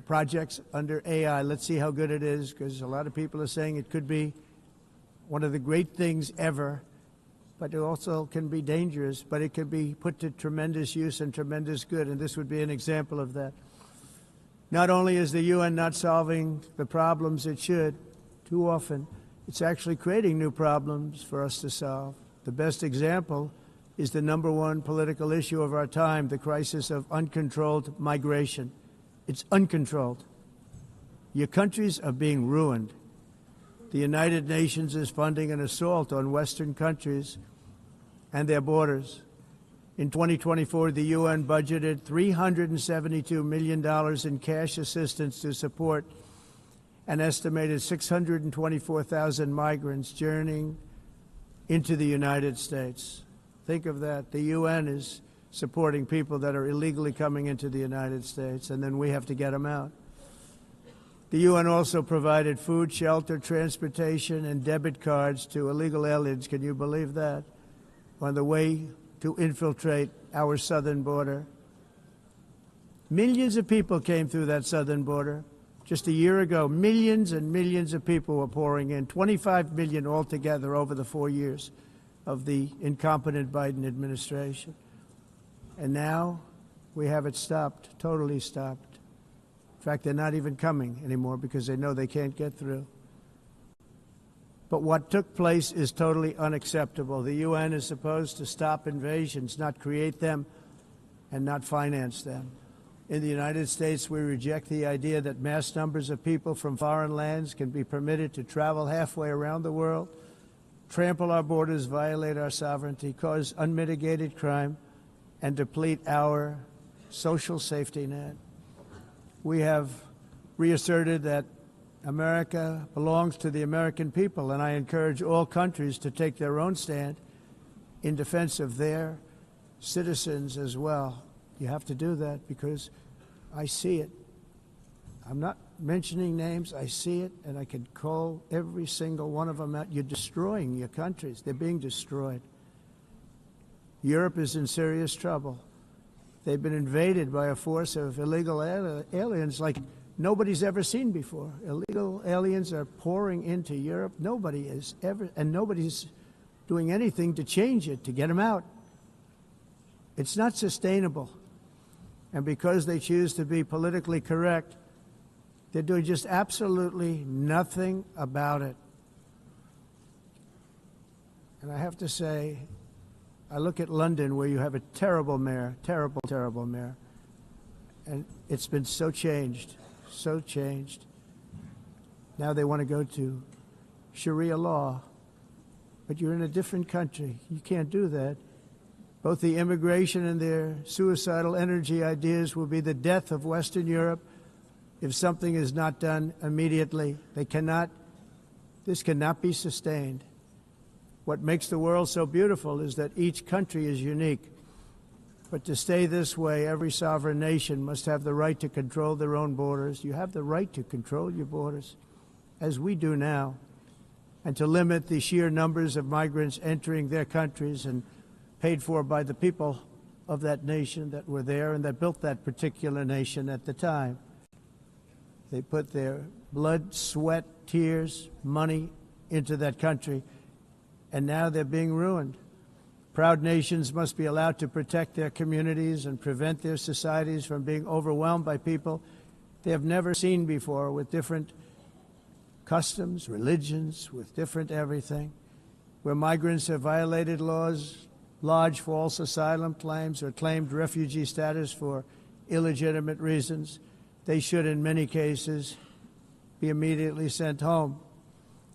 projects under AI. Let's see how good it is, because a lot of people are saying it could be one of the great things ever, but it also can be dangerous, but it could be put to tremendous use and tremendous good, and this would be an example of that. Not only is the UN not solving the problems it should, too often, it's actually creating new problems for us to solve. The best example is the #1 political issue of our time, the crisis of uncontrolled migration. It's uncontrolled. Your countries are being ruined. The United Nations is funding an assault on Western countries and their borders. In 2024, the UN budgeted $372 million in cash assistance to support an estimated 624,000 migrants journeying into the United States. Think of that. The UN is supporting people that are illegally coming into the United States, and then we have to get them out. The UN also provided food, shelter, transportation, and debit cards to illegal aliens. Can you believe that? On the way to infiltrate our southern border. Millions of people came through that southern border. Just a year ago, millions and millions of people were pouring in, 25 million altogether over the 4 years of the incompetent Biden administration. And now we have it stopped, totally stopped. In fact, they're not even coming anymore because they know they can't get through. But what took place is totally unacceptable. The UN is supposed to stop invasions, not create them and not finance them. In the United States, we reject the idea that mass numbers of people from foreign lands can be permitted to travel halfway around the world, trample our borders, violate our sovereignty, cause unmitigated crime, and deplete our social safety net. We have reasserted that America belongs to the American people, and I encourage all countries to take their own stand in defense of their citizens as well. You have to do that because I see it. I'm not mentioning names. I see it, and I can call every single one of them out. You're destroying your countries. They're being destroyed. Europe is in serious trouble. They've been invaded by a force of illegal aliens like nobody's ever seen before. Illegal aliens are pouring into Europe. Nobody is ever, and nobody's doing anything to change it, to get them out. It's not sustainable. And because they choose to be politically correct, they're doing just absolutely nothing about it. And I have to say, I look at London, where you have a terrible mayor, terrible, terrible mayor, and it's been so changed, so changed. Now they want to go to Sharia law, but you're in a different country. You can't do that. Both the immigration and their suicidal energy ideas will be the death of Western Europe if something is not done immediately. This cannot be sustained. What makes the world so beautiful is that each country is unique. But to stay this way, every sovereign nation must have the right to control their own borders. You have the right to control your borders, as we do now, and to limit the sheer numbers of migrants entering their countries and paid for by the people of that nation that were there and that built that particular nation at the time. They put their blood, sweat, tears, money into that country. and now they're being ruined. Proud nations must be allowed to protect their communities and prevent their societies from being overwhelmed by people they have never seen before, with different customs, religions, with different everything. Where migrants have violated laws, lodged false asylum claims, or claimed refugee status for illegitimate reasons, they should, in many cases, be immediately sent home.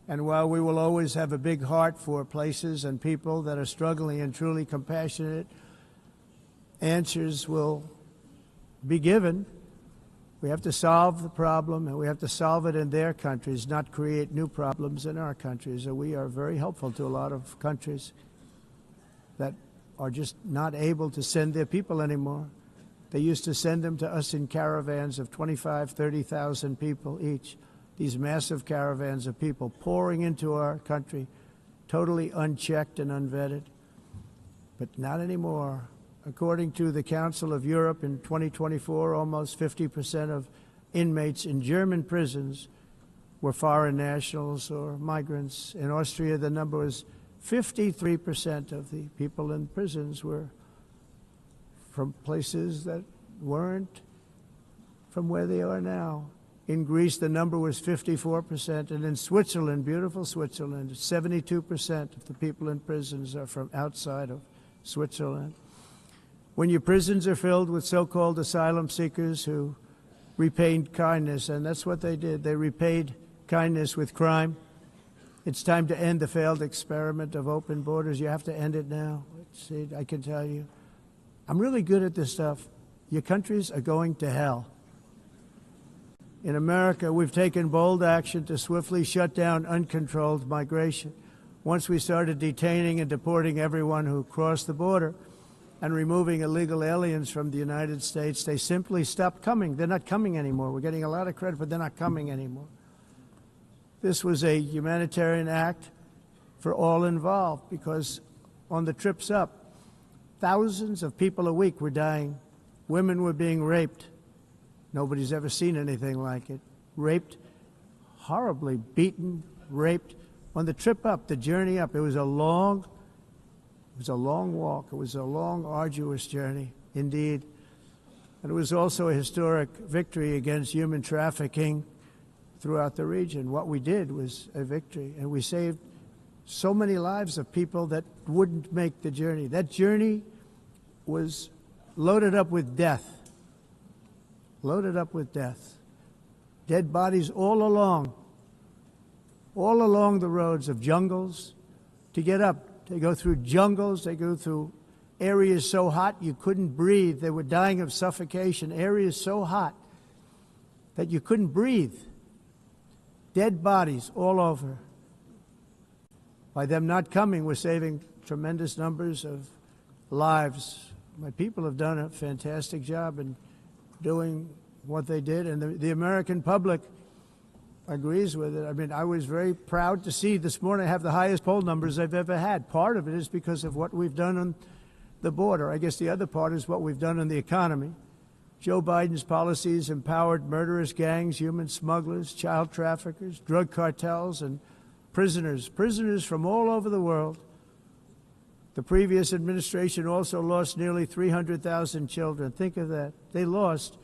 And while we will always have a big heart for places and people that are struggling and truly compassionate, answers will be given. We have to solve the problem, and we have to solve it in their countries, not create new problems in our countries. And we are very helpful to a lot of countries that are just not able to send their people anymore. They used to send them to us in caravans of 25,000, 30,000 people each. These massive caravans of people pouring into our country, totally unchecked and unvetted. But not anymore. According to the Council of Europe, in 2024, almost 50% of inmates in German prisons were foreign nationals or migrants. In Austria, the number was 53% of the people in prisons were from places that weren't from where they are now. In Greece, the number was 54%, and in Switzerland, beautiful Switzerland, 72% of the people in prisons are from outside of Switzerland. When your prisons are filled with so-called asylum seekers who repaid kindness, and that's what they did, they repaid kindness with crime, it's time to end the failed experiment of open borders. You have to end it now. See, I can tell you. I'm really good at this stuff. Your countries are going to hell. In America, we've taken bold action to swiftly shut down uncontrolled migration. Once we started detaining and deporting everyone who crossed the border and removing illegal aliens from the United States, they simply stopped coming. They're not coming anymore. We're getting a lot of credit, but they're not coming anymore. This was a humanitarian act for all involved, because on the trips up, thousands of people a week were dying. Women were being raped. Nobody's ever seen anything like it. Raped, horribly beaten, raped. On the trip up, the journey up, it was a long walk. It was a long, arduous journey, indeed. And it was also a historic victory against human trafficking throughout the region. What we did was a victory, and we saved so many lives of people that wouldn't make the journey. That journey was loaded up with death. Loaded up with death. Dead bodies all along the roads of jungles. To get up, they go through jungles, they go through areas so hot you couldn't breathe. They were dying of suffocation, areas so hot that you couldn't breathe. Dead bodies all over. By them not coming, we're saving tremendous numbers of lives. My people have done a fantastic job in doing what they did, and the American public agrees with it. I mean, I was very proud to see this morning I have the highest poll numbers I've ever had. Part of it is because of what we've done on the border. I guess the other part is what we've done on the economy. Joe Biden's policies empowered murderous gangs, human smugglers, child traffickers, drug cartels, and prisoners from all over the world. The previous administration also lost nearly 300,000 children. Think of that. They lost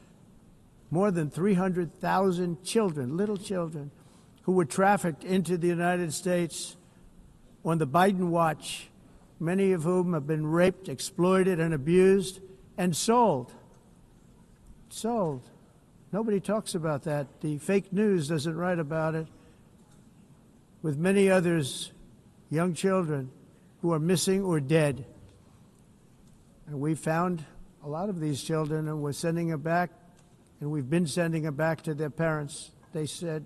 more than 300,000 children, little children, who were trafficked into the United States on the Biden watch, many of whom have been raped, exploited, and abused, and sold. Sold. Nobody talks about that. The fake news doesn't write about it. With many others, young children who are missing or dead. And we found a lot of these children, and we're sending them back, and we've been sending them back to their parents. They said,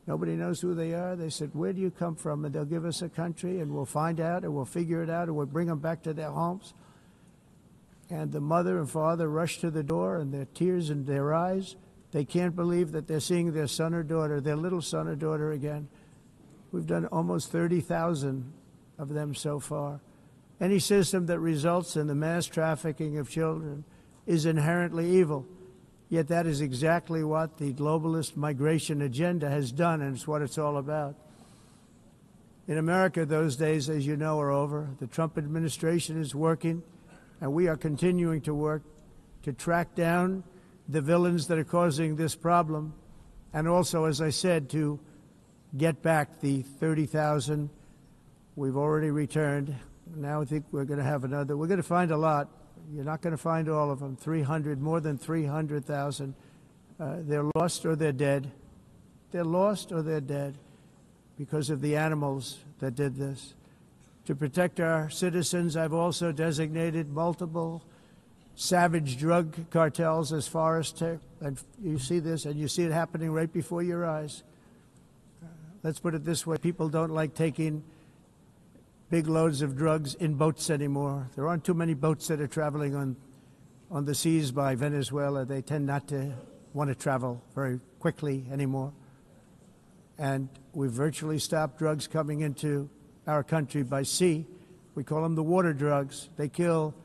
nobody knows who they are. They said, where do you come from? And they'll give us a country, and we'll find out, and we'll figure it out, and we'll bring them back to their homes. And the mother and father rush to the door, and their tears in their eyes. They can't believe that they're seeing their son or daughter, their little son or daughter again. We've done almost 30,000 of them so far. Any system that results in the mass trafficking of children is inherently evil. Yet that is exactly what the globalist migration agenda has done, and it's what it's all about. In America, those days, as you know, are over. The Trump administration is working, and we are continuing to work to track down the villains that are causing this problem, and also, as I said, to get back the 30,000 we've already returned. Now I think we're going to have another. We're going to find a lot. You're not going to find all of them. 300, more than 300,000. They're lost or they're dead. They're lost or they're dead because of the animals that did this. To protect our citizens, I've also designated multiple savage drug cartels as far as and you see this, and you see it happening right before your eyes. Let's put it this way. People don't like taking big loads of drugs in boats anymore. There aren't too many boats that are traveling on the seas by Venezuela. They tend not to want to travel very quickly anymore. And we've virtually stopped drugs coming into our country by sea. We call them the water drugs. They kill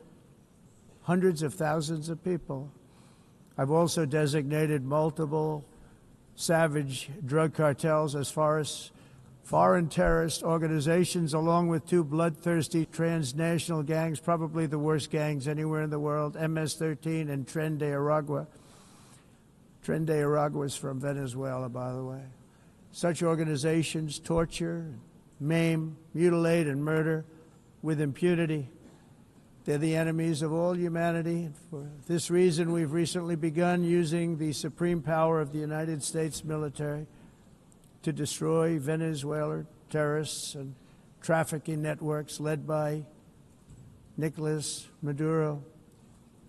hundreds of thousands of people. I've also designated multiple savage drug cartels as far as foreign terrorist organizations, along with two bloodthirsty transnational gangs, probably the worst gangs anywhere in the world, MS-13 and Tren de Aragua. Tren de Aragua is from Venezuela, by the way. Such organizations torture, maim, mutilate, and murder with impunity. They're the enemies of all humanity. And for this reason, we've recently begun using the supreme power of the United States military to destroy Venezuelan terrorists and trafficking networks led by Nicolas Maduro.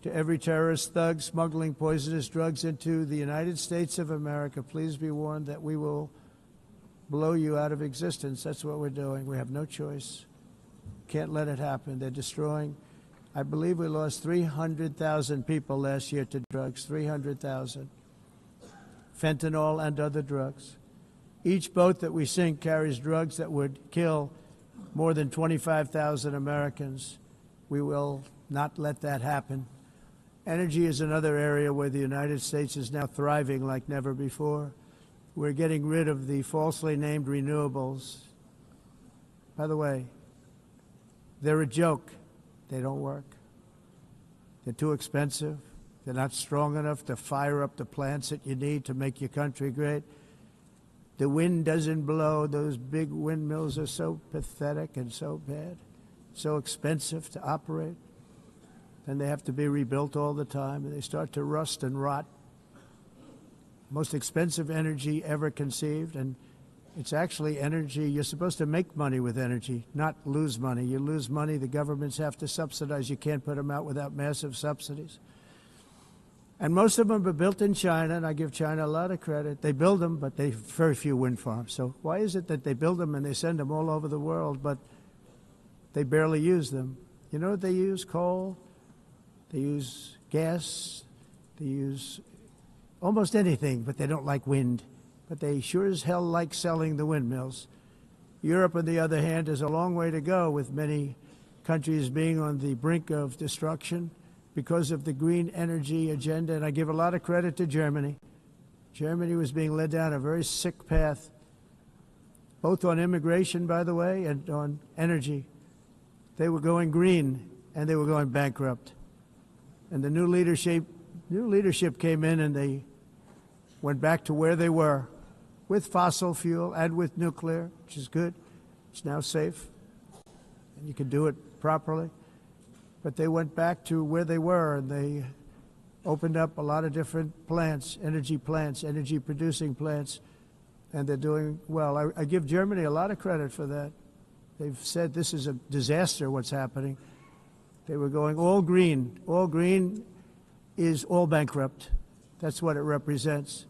To every terrorist thug smuggling poisonous drugs into the United States of America, please be warned that we will blow you out of existence. That's what we're doing. We have no choice. Can't let it happen. They're destroying. I believe we lost 300,000 people last year to drugs, 300,000. Fentanyl and other drugs. Each boat that we sink carries drugs that would kill more than 25,000 Americans. We will not let that happen. Energy is another area where the United States is now thriving like never before. We're getting rid of the falsely named renewables. By the way, they're a joke. They don't work. They're too expensive. They're not strong enough to fire up the plants that you need to make your country great. The wind doesn't blow. Those big windmills are so pathetic and so bad, so expensive to operate. And they have to be rebuilt all the time, and they start to rust and rot. Most expensive energy ever conceived, and it's actually energy. You're supposed to make money with energy, not lose money. You lose money, the governments have to subsidize. You can't put them out without massive subsidies. And most of them are built in China, and I give China a lot of credit. They build them, but they have very few wind farms. So why is it that they build them and they send them all over the world, but they barely use them? You know what they use? Coal. They use gas. They use almost anything, but they don't like wind. But they sure as hell like selling the windmills. Europe, on the other hand, has a long way to go, with many countries being on the brink of destruction because of the green energy agenda. And I give a lot of credit to Germany. Germany was being led down a very sick path, both on immigration, by the way, and on energy. They were going green, and they were going bankrupt. And the new leadership came in, and they went back to where they were, with fossil fuel and with nuclear, which is good. It's now safe, and you can do it properly. But they went back to where they were, and they opened up a lot of different plants, energy-producing plants, and they're doing well. I give Germany a lot of credit for that. They've said this is a disaster, what's happening. They were going all green. All green is all bankrupt. That's what it represents.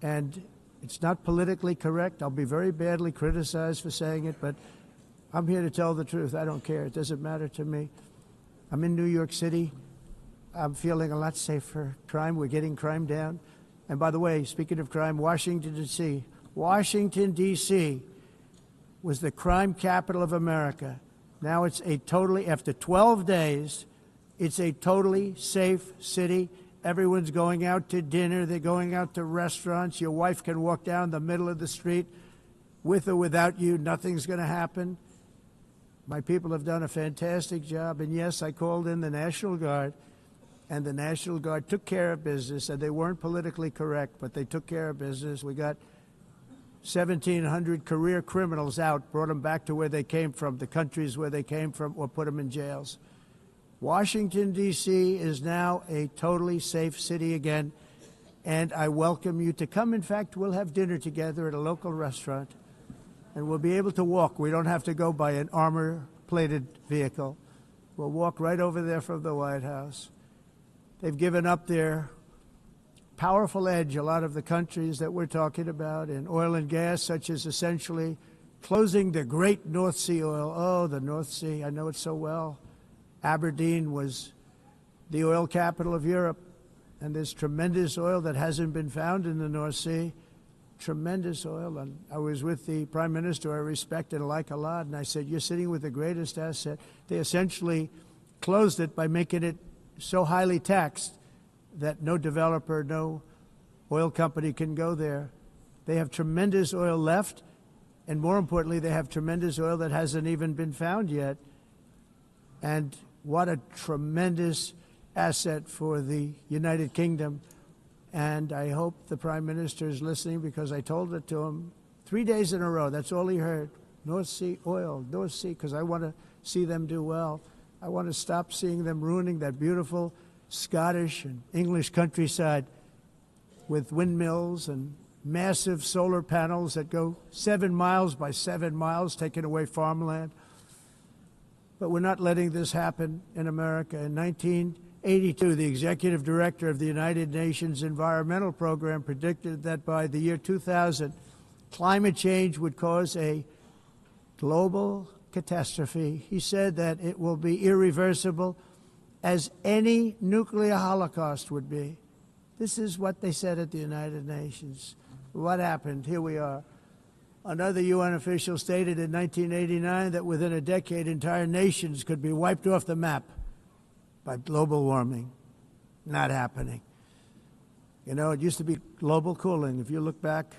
And it's not politically correct. I'll be very badly criticized for saying it, but I'm here to tell the truth. I don't care. It doesn't matter to me. I'm in New York City. I'm feeling a lot safer. Crime, we're getting crime down. And by the way, speaking of crime, Washington, D.C. was the crime capital of America. Now it's after 12 days, it's a totally safe city. Everyone's going out to dinner. They're going out to restaurants. Your wife can walk down the middle of the street with or without you, nothing's going to happen. My people have done a fantastic job. And yes, I called in the National Guard, and the National Guard took care of business, and they weren't politically correct, but they took care of business. We got 1,700 career criminals out, brought them back to where they came from, the countries where they came from, or put them in jails. Washington, D.C. is now a totally safe city again, and I welcome you to come. In fact, we'll have dinner together at a local restaurant, and we'll be able to walk. We don't have to go by an armor-plated vehicle. We'll walk right over there from the White House. They've given up their powerful edge, a lot of the countries that we're talking about, in oil and gas, such as essentially closing the great North Sea oil. Oh, the North Sea, I know it so well. Aberdeen was the oil capital of Europe, and there's tremendous oil that hasn't been found in the North Sea. Tremendous oil. And I was with the Prime Minister I respect and like a lot, and I said, you're sitting with the greatest asset. They essentially closed it by making it so highly taxed that no developer, no oil company can go there. They have tremendous oil left, and more importantly, they have tremendous oil that hasn't even been found yet. And what a tremendous asset for the United Kingdom. And I hope the Prime Minister is listening, because I told it to him 3 days in a row. That's all he heard. North Sea oil, North Sea, because I want to see them do well. I want to stop seeing them ruining that beautiful Scottish and English countryside with windmills and massive solar panels that go 7 miles by 7 miles, taking away farmland. But we're not letting this happen in America. In 1982, the executive director of the United Nations Environmental Program predicted that by the year 2000, climate change would cause a global catastrophe. He said that it will be irreversible, as any nuclear holocaust would be. This is what they said at the United Nations. What happened? Here we are. Another UN official stated in 1989 that within a decade, entire nations could be wiped off the map by global warming. Not happening. You know, it used to be global cooling. If you look back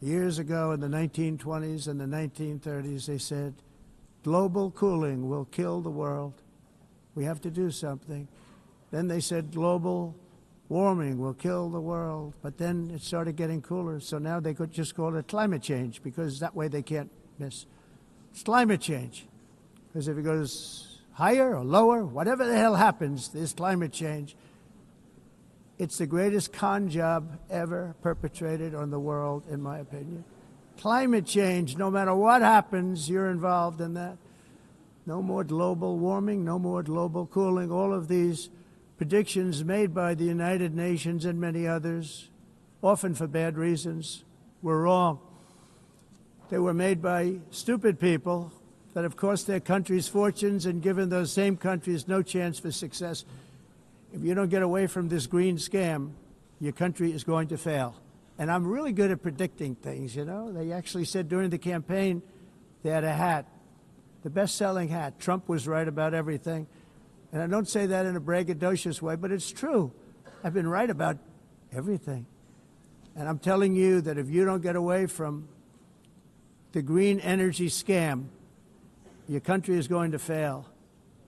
years ago in the 1920s and the 1930s, they said, global cooling will kill the world. We have to do something. Then they said global warming will kill the world. But then it started getting cooler, so now they could just call it climate change, because that way they can't miss. It's climate change. Because if it goes higher or lower, whatever the hell happens, there's climate change. It's the greatest con job ever perpetrated on the world, in my opinion. Climate change, no matter what happens, you're involved in that. No more global warming, no more global cooling. All of these predictions made by the United Nations and many others, often for bad reasons, were wrong. They were made by stupid people that have cost their countries fortunes and given those same countries no chance for success. If you don't get away from this green scam, your country is going to fail. And I'm really good at predicting things, you know. They actually said during the campaign they had a hat, the best-selling hat. Trump was right about everything. And I don't say that in a braggadocious way, but it's true. I've been right about everything. And I'm telling you that if you don't get away from the green energy scam, your country is going to fail.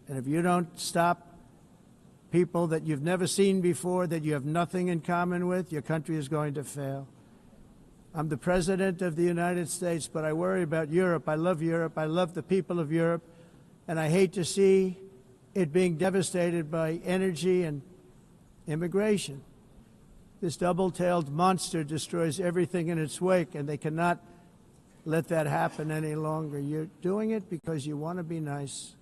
And if you don't stop people that you've never seen before, that you have nothing in common with, your country is going to fail. I'm the President of the United States, but I worry about Europe. I love Europe. I love the people of Europe. And I hate to see it being devastated by energy and immigration. This double-tailed monster destroys everything in its wake, and they cannot let that happen any longer. You're doing it because you want to be nice.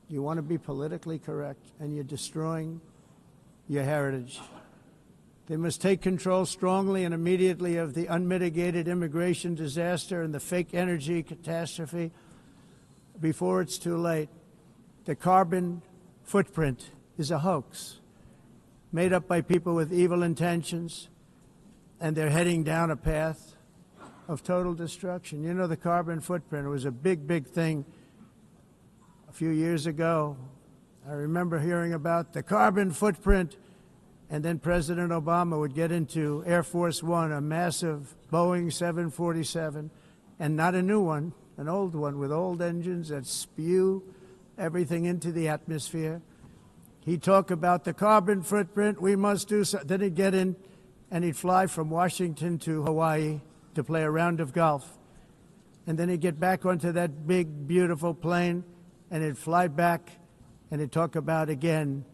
You want to be politically correct, and you're destroying your heritage. They must take control strongly and immediately of the unmitigated immigration disaster and the fake energy catastrophe before it's too late. The carbon footprint is a hoax made up by people with evil intentions, and they're heading down a path of total destruction. You know, the carbon footprint was a big, big thing a few years ago. I remember hearing about the carbon footprint, and then President Obama would get into Air Force One, a massive Boeing 747, and not a new one, an old one with old engines that spew everything into the atmosphere. He'd talk about the carbon footprint, we must do so. Then he'd get in and he'd fly from Washington to Hawaii to play a round of golf. And then he'd get back onto that big, beautiful plane and he'd fly back and he'd talk about, again,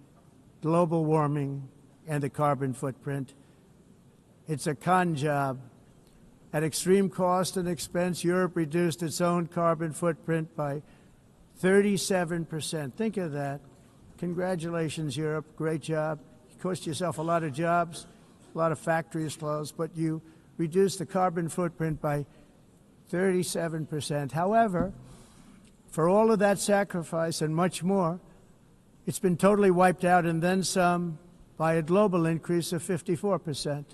global warming and the carbon footprint. It's a con job. At extreme cost and expense, Europe reduced its own carbon footprint by 37%. Think of that. Congratulations, Europe. Great job. You cost yourself a lot of jobs, a lot of factories closed, but you reduced the carbon footprint by 37%. However, for all of that sacrifice and much more, it's been totally wiped out and then some by a global increase of 54%.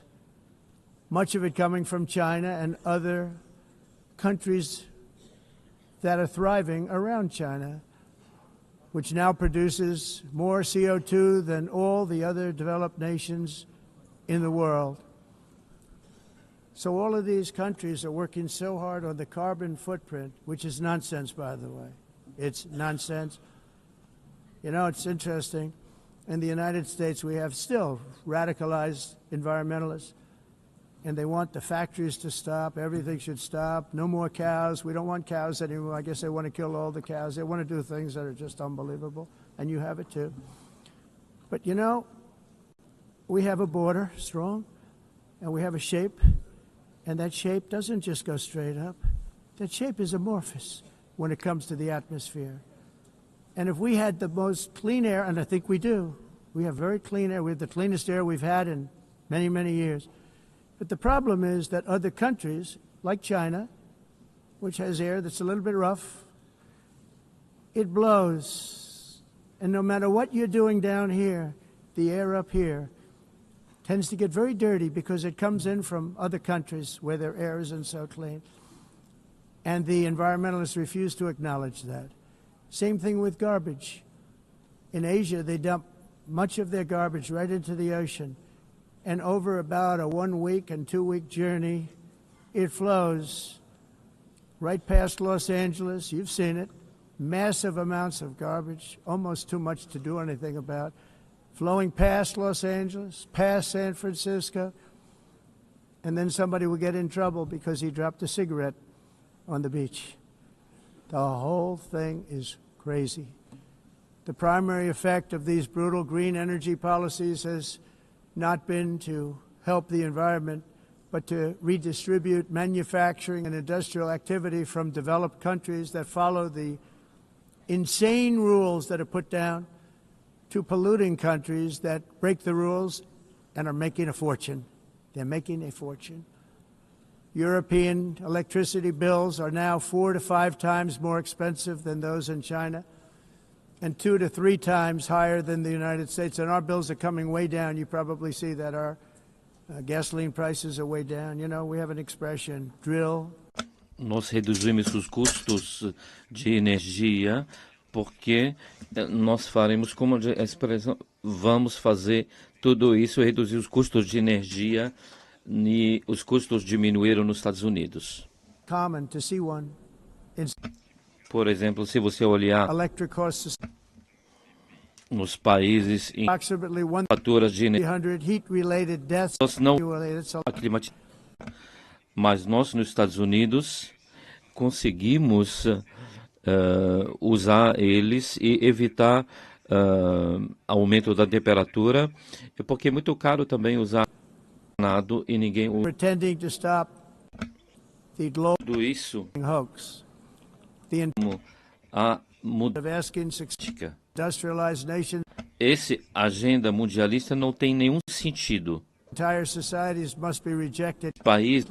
Much of it coming from China and other countries that are thriving around China, which now produces more CO2 than all the other developed nations in the world. So all of these countries are working so hard on the carbon footprint, which is nonsense, by the way. It's nonsense. You know, it's interesting. In the United States, we have still radicalized environmentalists, and they want the factories to stop. Everything should stop. No more cows. We don't want cows anymore. I guess they want to kill all the cows. They want to do things that are just unbelievable, and you have it too. But, you know, we have a border, strong, and we have a shape, and that shape doesn't just go straight up. That shape is amorphous when it comes to the atmosphere. And if we had the most clean air, and I think we do, we have very clean air. We have the cleanest air we've had in many, many years. But the problem is that other countries, like China, which has air that's a little bit rough, it blows. And no matter what you're doing down here, the air up here tends to get very dirty because it comes in from other countries where their air isn't so clean. And the environmentalists refuse to acknowledge that. Same thing with garbage. In Asia, they dump much of their garbage right into the ocean. And over about a 1 week and 2 week journey, it flows right past Los Angeles. You've seen it. Massive amounts of garbage, almost too much to do anything about, flowing past Los Angeles, past San Francisco, and then somebody will get in trouble because he dropped a cigarette on the beach. The whole thing is crazy. The primary effect of these brutal green energy policies has not been to help the environment, but to redistribute manufacturing and industrial activity from developed countries that follow the insane rules that are put down to polluting countries that break the rules and are making a fortune. They're making a fortune. European electricity bills are now 4 to 5 times more expensive than those in China, and 2 to 3 times higher than the United States. And our bills are coming way down. You probably see that our gasoline prices are way down. You know, we have an expression, drill. Nós reduzimos os custos de energia porque nós faremos como a expressão, vamos fazer tudo isso, reduzir os custos de energia e os custos diminuíram nos Estados Unidos. Common to see one. Por exemplo, se você olhar nos países em faturas de energia, nós não mas nós nos Estados Unidos conseguimos usar eles e evitar aumento da temperatura, porque é muito caro também usar nada e ninguém usa tudo isso. A mudança. Esse agenda mundialista não tem nenhum sentido. País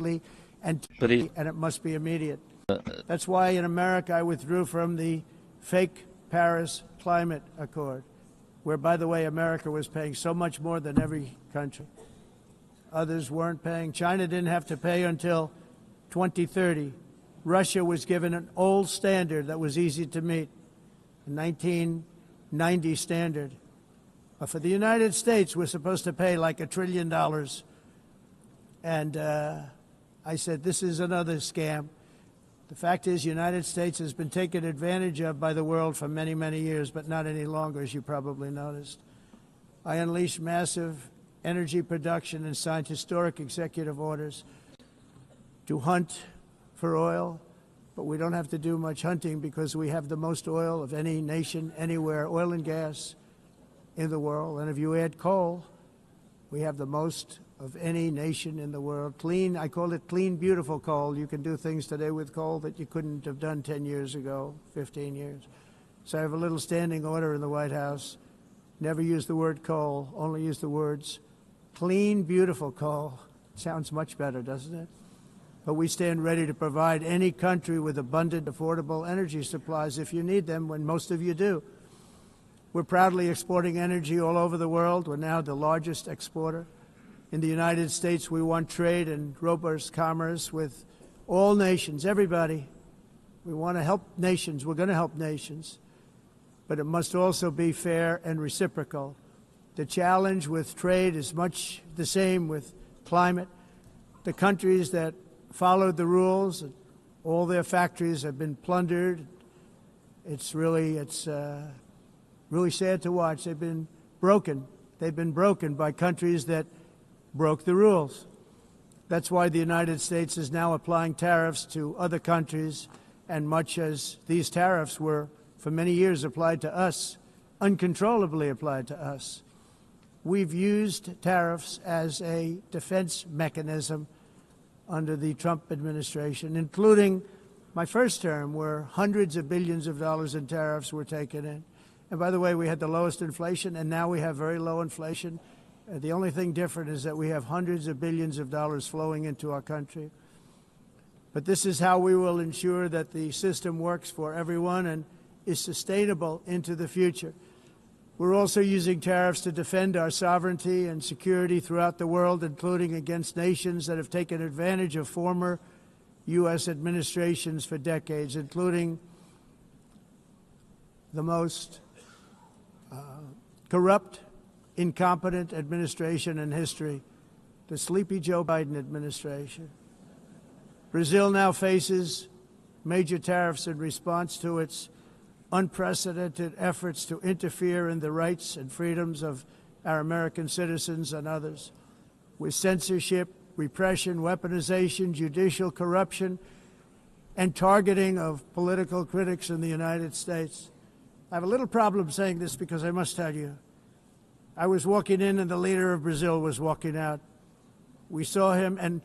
and it must be immediate. That's why in America I withdrew from the fake Paris Climate Accord, where, by the way, America was paying so much more than every country. Others weren't paying. China didn't have to pay until 2030. Russia was given an old standard that was easy to meet, a 1990 standard. But for the United States, we're supposed to pay like $1 trillion. And I said, this is another scam. The fact is, the United States has been taken advantage of by the world for many, many years, but not any longer, as you probably noticed. I unleashed massive energy production and signed historic executive orders to hunt for oil, but we don't have to do much hunting because we have the most oil of any nation anywhere, oil and gas in the world. And if you add coal, we have the most of any nation in the world. Clean, I call it clean, beautiful coal. You can do things today with coal that you couldn't have done 10 years ago, 15 years. So I have a little standing order in the White House. Never use the word coal, only use the words clean, beautiful coal. Sounds much better, doesn't it? But we stand ready to provide any country with abundant, affordable energy supplies if you need them, when most of you do. We're proudly exporting energy all over the world. We're now the largest exporter. In the United States, we want trade and robust commerce with all nations, everybody. We want to help nations. We're going to help nations. But it must also be fair and reciprocal. The challenge with trade is much the same with climate. The countries that followed the rules, all their factories have been plundered. It's really sad to watch. They've been broken. They've been broken by countries that broke the rules. That's why the United States is now applying tariffs to other countries, and much as these tariffs were for many years applied to us, uncontrollably applied to us. We've used tariffs as a defense mechanism under the Trump administration, including my first term, where hundreds of billions of dollars in tariffs were taken in. And by the way, we had the lowest inflation, and now we have very low inflation. The only thing different is that we have hundreds of billions of dollars flowing into our country. But this is how we will ensure that the system works for everyone and is sustainable into the future. We're also using tariffs to defend our sovereignty and security throughout the world, including against nations that have taken advantage of former U.S. administrations for decades, including the most corrupt, incompetent administration in history, the sleepy Joe Biden administration. Brazil now faces major tariffs in response to its unprecedented efforts to interfere in the rights and freedoms of our American citizens and others, with censorship, repression, weaponization, judicial corruption, and targeting of political critics in the United States. I have a little problem saying this because I must tell you, I was walking in and the leader of Brazil was walking out. We saw him, and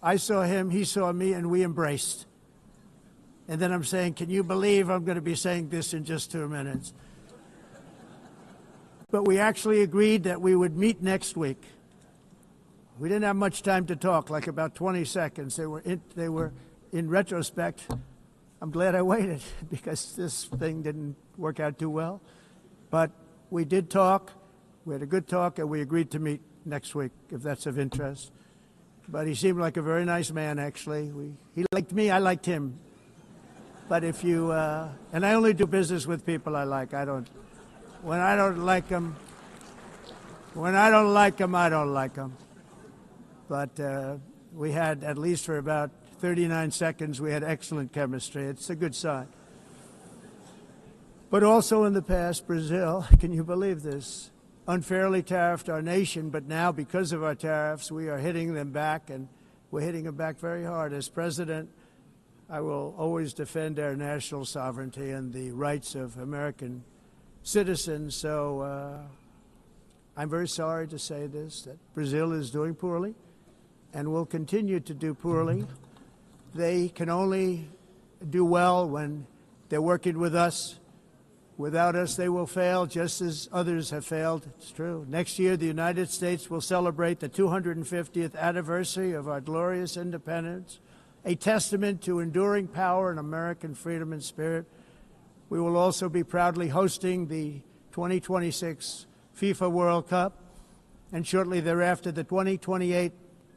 I saw him, he saw me, and we embraced. And then I'm saying, can you believe I'm going to be saying this in just 2 minutes? But we actually agreed that we would meet next week. We didn't have much time to talk, like about 20 seconds. They were in retrospect, I'm glad I waited because this thing didn't work out too well. But we did talk. We had a good talk, and we agreed to meet next week, if that's of interest. But he seemed like a very nice man, actually. He liked me, I liked him. But if you, and I only do business with people I like. When I don't like them, I don't like them. But we had, at least for about 39 seconds, we had excellent chemistry. It's a good sign. But also in the past, Brazil, can you believe this, unfairly tariffed our nation, but now because of our tariffs, we are hitting them back, and we're hitting them back very hard. As president, I will always defend our national sovereignty and the rights of American citizens. So I'm very sorry to say this, that Brazil is doing poorly and will continue to do poorly. They can only do well when they're working with us. Without us, they will fail, just as others have failed. It's true. Next year, the United States will celebrate the 250th anniversary of our glorious independence, a testament to enduring power and American freedom and spirit. We will also be proudly hosting the 2026 FIFA World Cup, and shortly thereafter, the 2028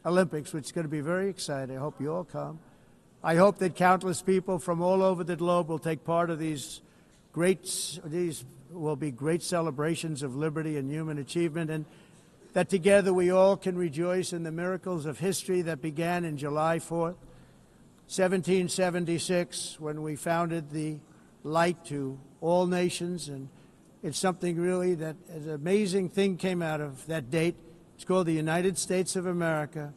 Olympics, which is going to be very exciting. I hope you all come. I hope that countless people from all over the globe will take part of these will be great celebrations of liberty and human achievement, and that together we all can rejoice in the miracles of history that began in July 4th. 1776, when we founded the Light to all nations, and it's something really that an amazing thing came out of that date. It's called the United States of America.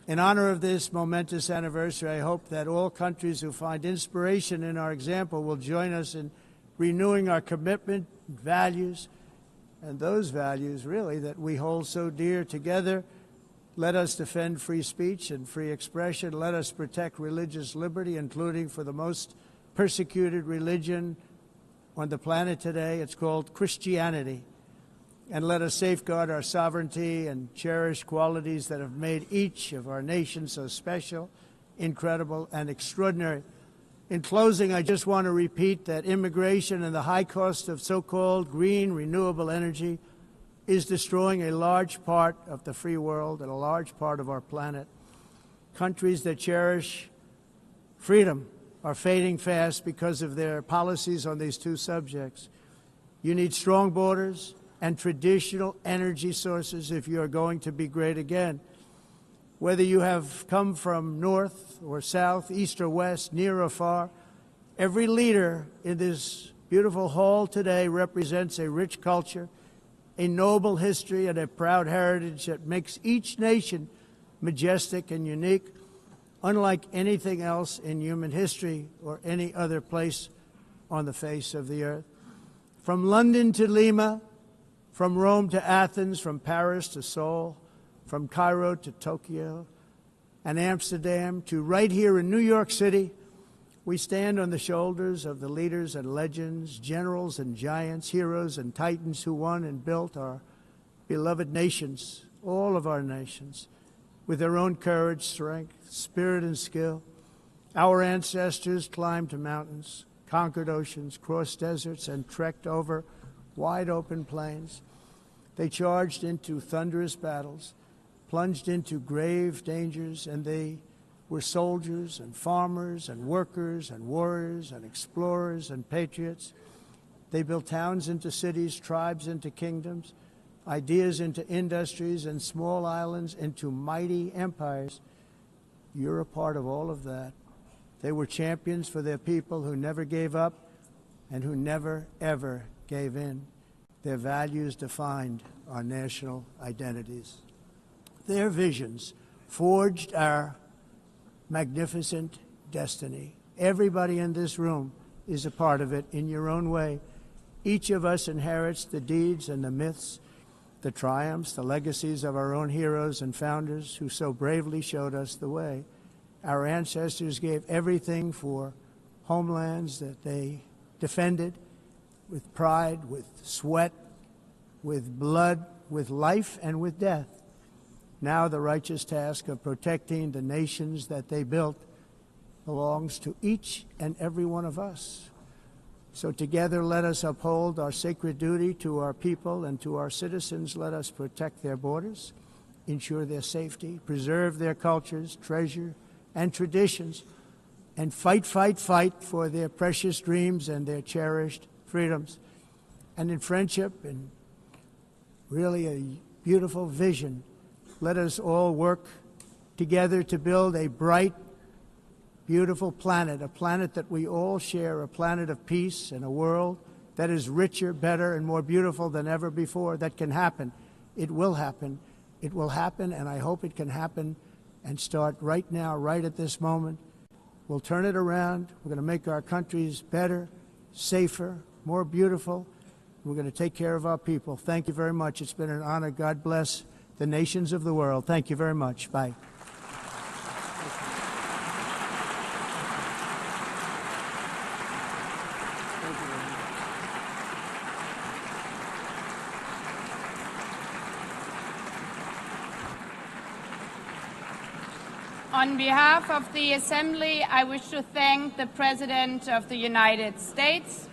In honor of this momentous anniversary, I hope that all countries who find inspiration in our example will join us in renewing our commitment, values, and those values, really, that we hold so dear. Together, let us defend free speech and free expression. Let us protect religious liberty, including for the most persecuted religion on the planet today. It's called Christianity. And let us safeguard our sovereignty and cherish qualities that have made each of our nations so special, incredible, and extraordinary. In closing, I just want to repeat that immigration and the high cost of so-called green renewable energy is destroying a large part of the free world and a large part of our planet. Countries that cherish freedom are fading fast because of their policies on these two subjects. You need strong borders and traditional energy sources if you are going to be great again. Whether you have come from north or south, east or west, near or far, every leader in this beautiful hall today represents a rich culture, a noble history, and a proud heritage that makes each nation majestic and unique, unlike anything else in human history or any other place on the face of the earth. From London to Lima, from Rome to Athens, from Paris to Seoul, from Cairo to Tokyo and Amsterdam to right here in New York City, we stand on the shoulders of the leaders and legends, generals and giants, heroes and titans who won and built our beloved nations, all of our nations, with their own courage, strength, spirit, and skill. Our ancestors climbed mountains, conquered oceans, crossed deserts, and trekked over wide-open plains. They charged into thunderous battles, plunged into grave dangers, and they were soldiers and farmers and workers and warriors and explorers and patriots. They built towns into cities, tribes into kingdoms, ideas into industries, and small islands into mighty empires. You're a part of all of that. They were champions for their people who never gave up and who never, ever gave in. Their values defined our national identities. Their visions forged our magnificent destiny. Everybody in this room is a part of it in your own way. Each of us inherits the deeds and the myths, the triumphs, the legacies of our own heroes and founders who so bravely showed us the way. Our ancestors gave everything for homelands that they defended with pride, with sweat, with blood, with life, and with death. Now the righteous task of protecting the nations that they built belongs to each and every one of us. So together let us uphold our sacred duty to our people and to our citizens. Let us protect their borders, ensure their safety, preserve their cultures, treasure, and traditions, and fight, fight, fight for their precious dreams and their cherished freedoms. And in friendship and really a beautiful vision, let us all work together to build a bright, beautiful planet, a planet that we all share, a planet of peace and a world that is richer, better, and more beautiful than ever before. That can happen. It will happen. It will happen, and I hope it can happen and start right now, right at this moment. We'll turn it around. We're going to make our countries better, safer, more beautiful. We're going to take care of our people. Thank you very much. It's been an honor. God bless the nations of the world. Thank you very much. Bye. On behalf of the Assembly, I wish to thank the President of the United States,